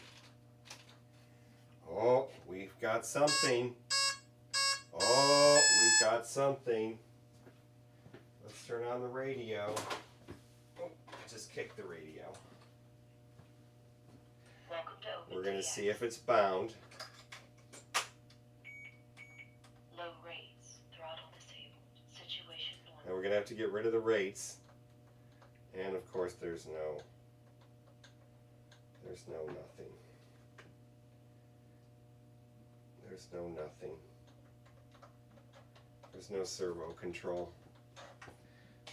Oh, we've got something. Oh, we've got something. Let's turn on the radio. Oh, I just kicked the radio. Welcome to We're going to see if it's bound. Low rates. Throttle disabled. Situation normal. And we're going to have to get rid of the rates. And of course there's no nothing. There's no nothing. There's no servo control.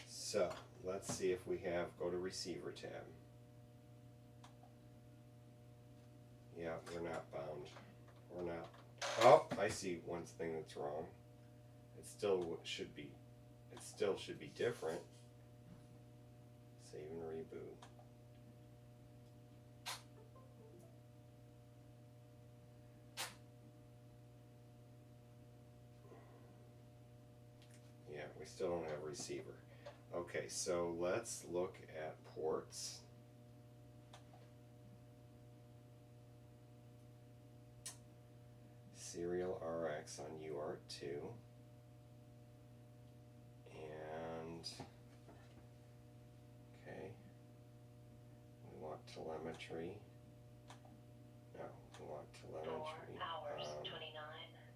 So let's see if we have, go to receiver tab. Yeah, we're not bound. We're not. Oh, I see one thing that's wrong. It still should be different. Save and reboot. Yeah, we still don't have receiver. Okay, so let's look at ports. Serial RX on UART2. And telemetry. No, we want telemetry. 4 hours, 29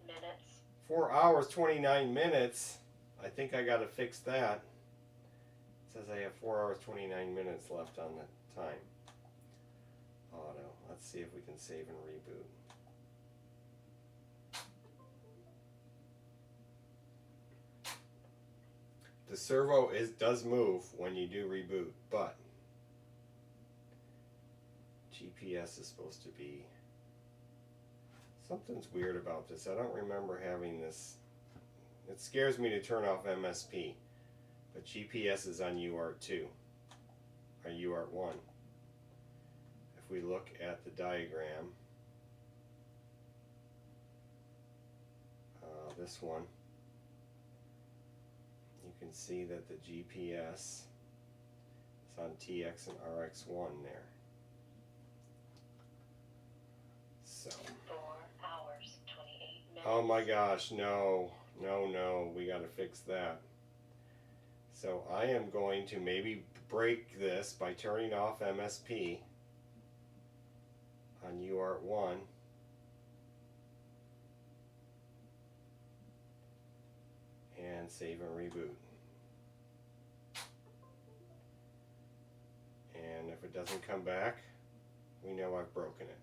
minutes. 4 hours, 29 minutes. I think I got to fix that. It says I have 4 hours, 29 minutes left on the time. Auto. Let's see if we can save and reboot. The servo does move when you do reboot, but GPS is supposed to be, something's weird about this. I don't remember having this. It scares me to turn off MSP, but GPS is on UART2 or UART1. If we look at the diagram, this one, you can see that the GPS is on TX and RX1 there. So. 4 hours, 28 minutes. Oh my gosh, no, we gotta fix that. So I am going to maybe break this by turning off MSP on UART1. And save and reboot. And if it doesn't come back, we know I've broken it.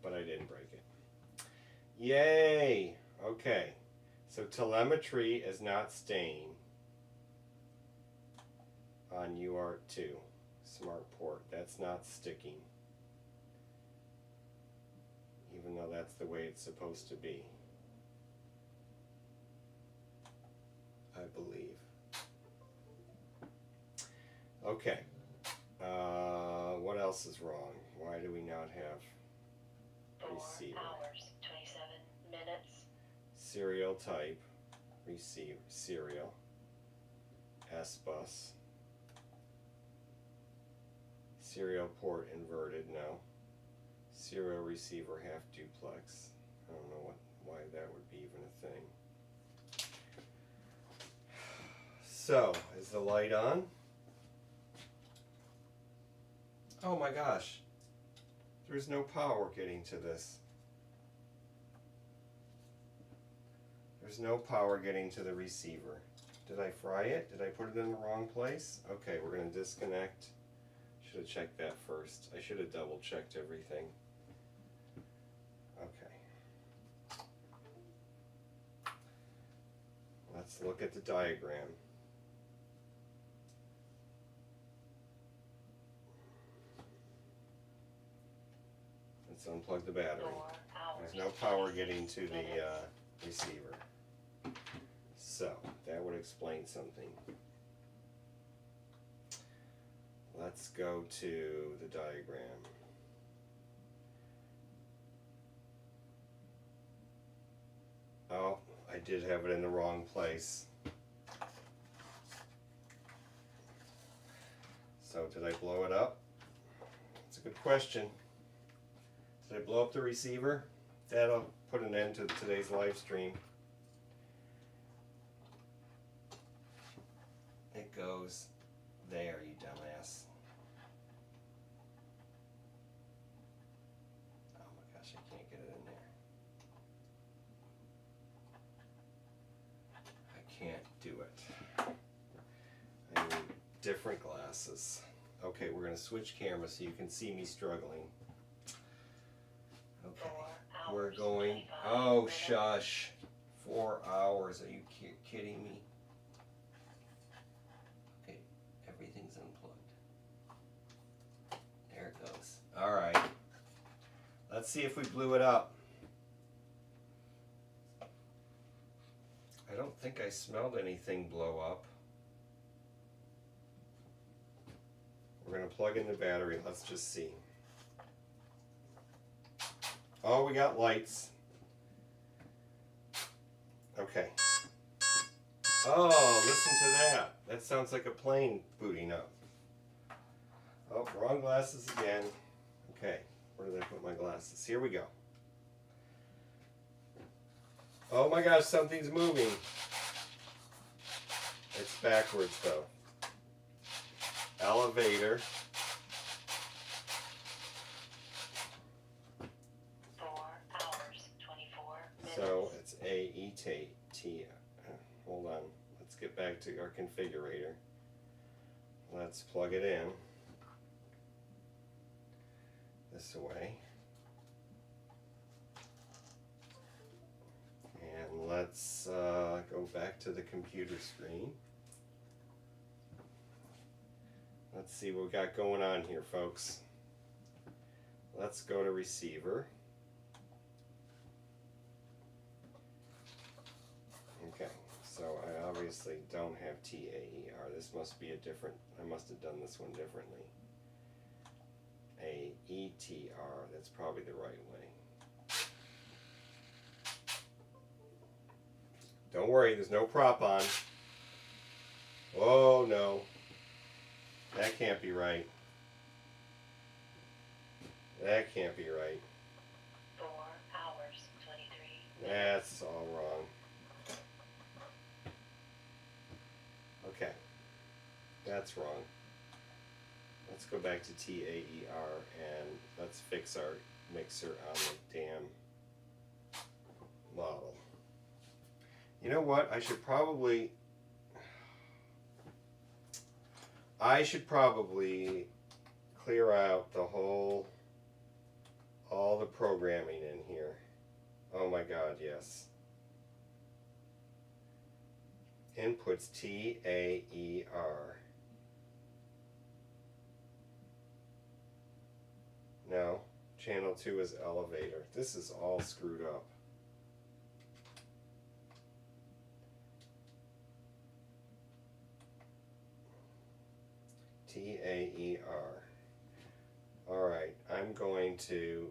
But I didn't break it. Yay! Okay, so telemetry is not staying on UART2. Smart port, that's not sticking. Even though that's the way it's supposed to be. I believe. Okay, what else is wrong? Why do we not have 4 receiver? hours, 27 minutes. Serial type, receive, serial, S-bus, serial port inverted, no, serial receiver half duplex. I don't know why that would be even a thing. So, is the light on? Oh my gosh, there's no power getting to this. There's no power getting to the receiver. Did I fry it? Did I put it in the wrong place? Okay, we're going to disconnect. Should have checked that first. I should have double checked everything. Okay. Let's look at the diagram. Let's unplug the battery. 4 hours. There's no power 26 getting to the minutes. receiver. So, that would explain something. Let's go to the diagram. Oh, I did have it in the wrong place. So, did I blow it up? That's a good question. Did I blow up the receiver? That'll put an end to today's live stream. It goes there, you dumbass. Oh my gosh, I can't get it in there. I can't do it. I need different glasses. Okay, we're going to switch cameras so you can see me struggling. Okay, 4 we're hours, going. 25 Oh, minutes. shush. 4 hours. Are you kidding me? Okay, everything's unplugged. There it goes. All right. Let's see if we blew it up. I don't think I smelled anything blow up. We're going to plug in the battery. Let's just see. Oh, we got lights. Okay. Oh, listen to that. That sounds like a plane booting up. Oh, wrong glasses again. Okay, where did I put my glasses? Here we go. Oh my gosh, something's moving. It's backwards though. Elevator. 4 hours, 24 minutes. So it's AET. Hold on. Let's get back to our configurator. Let's plug it in. This way. And let's go back to the computer screen. Let's see what we got going on here, folks. Let's go to receiver. Okay, so I obviously don't have TAER. This must be a different, I must have done this one differently. AETR, that's probably the right way. Don't worry, there's no prop on. Oh no. That can't be right. That can't be right. 4 hours, 23 minutes. That's all wrong. Okay. That's wrong. Let's go back to TAER and let's fix our mixer on the damn model. You know what? I should probably clear out the all the programming in here. Oh my God, yes. Inputs TAER. No, channel 2 is elevator. This is all screwed up. TAER. Alright, I'm going to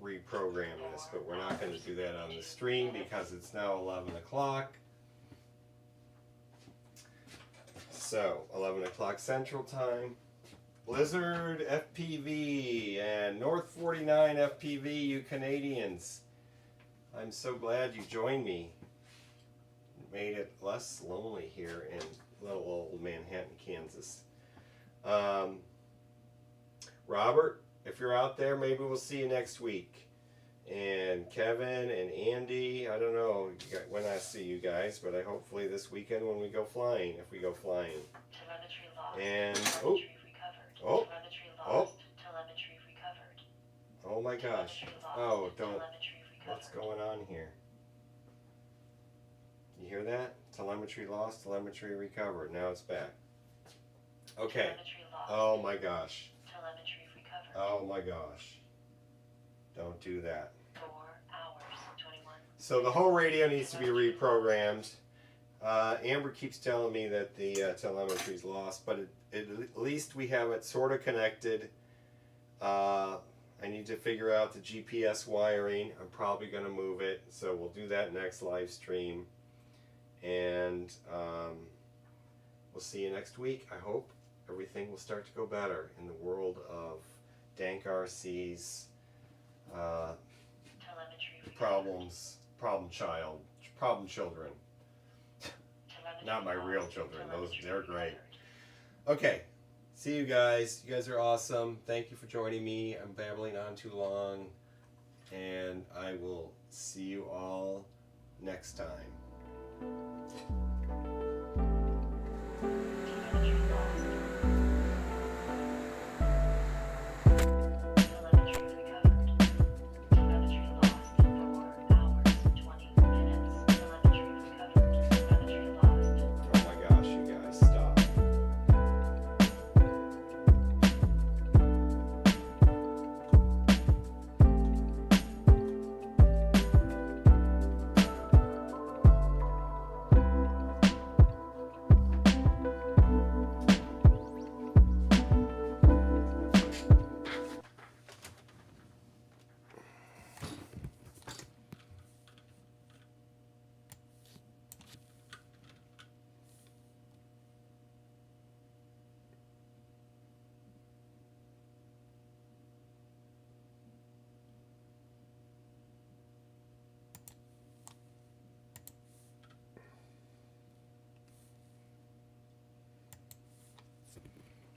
reprogram this, but we're not going to do that on the stream because it's now 11 o'clock. So, 11 o'clock Central Time. Blizzard FPV and North 49 FPV, you Canadians. I'm so glad you joined me. Made it less lonely here in little old Manhattan, Kansas. Robert, if you're out there, maybe we'll see you next week. And Kevin and Andy, I don't know when I see you guys, but hopefully this weekend when we go flying, if we go flying. Telemetry lost. And, Telemetry recovered. oh, Telemetry oh. lost. Telemetry recovered. Oh my gosh. Telemetry lost. Oh, don't. Telemetry recovered. What's going on here? You hear that? Telemetry lost, telemetry recovered. Now it's back. Okay. Telemetry lost. Oh my gosh. Telemetry recovered. Oh my gosh. Don't do that. 4 hours, 21. So the whole radio needs to be reprogrammed. Amber keeps telling me that the telemetry is lost, but at least we have it sort of connected. I need to figure out the GPS wiring. I'm probably going to move it, so we'll do that next live stream. And we'll see you next week. I hope everything will start to go better in the world of Dank RC's Telemetry problems, problem children. Not my real children. They're great. Okay. See you guys. You guys are awesome. Thank you for joining me. I'm babbling on too long. And I will see you all next time.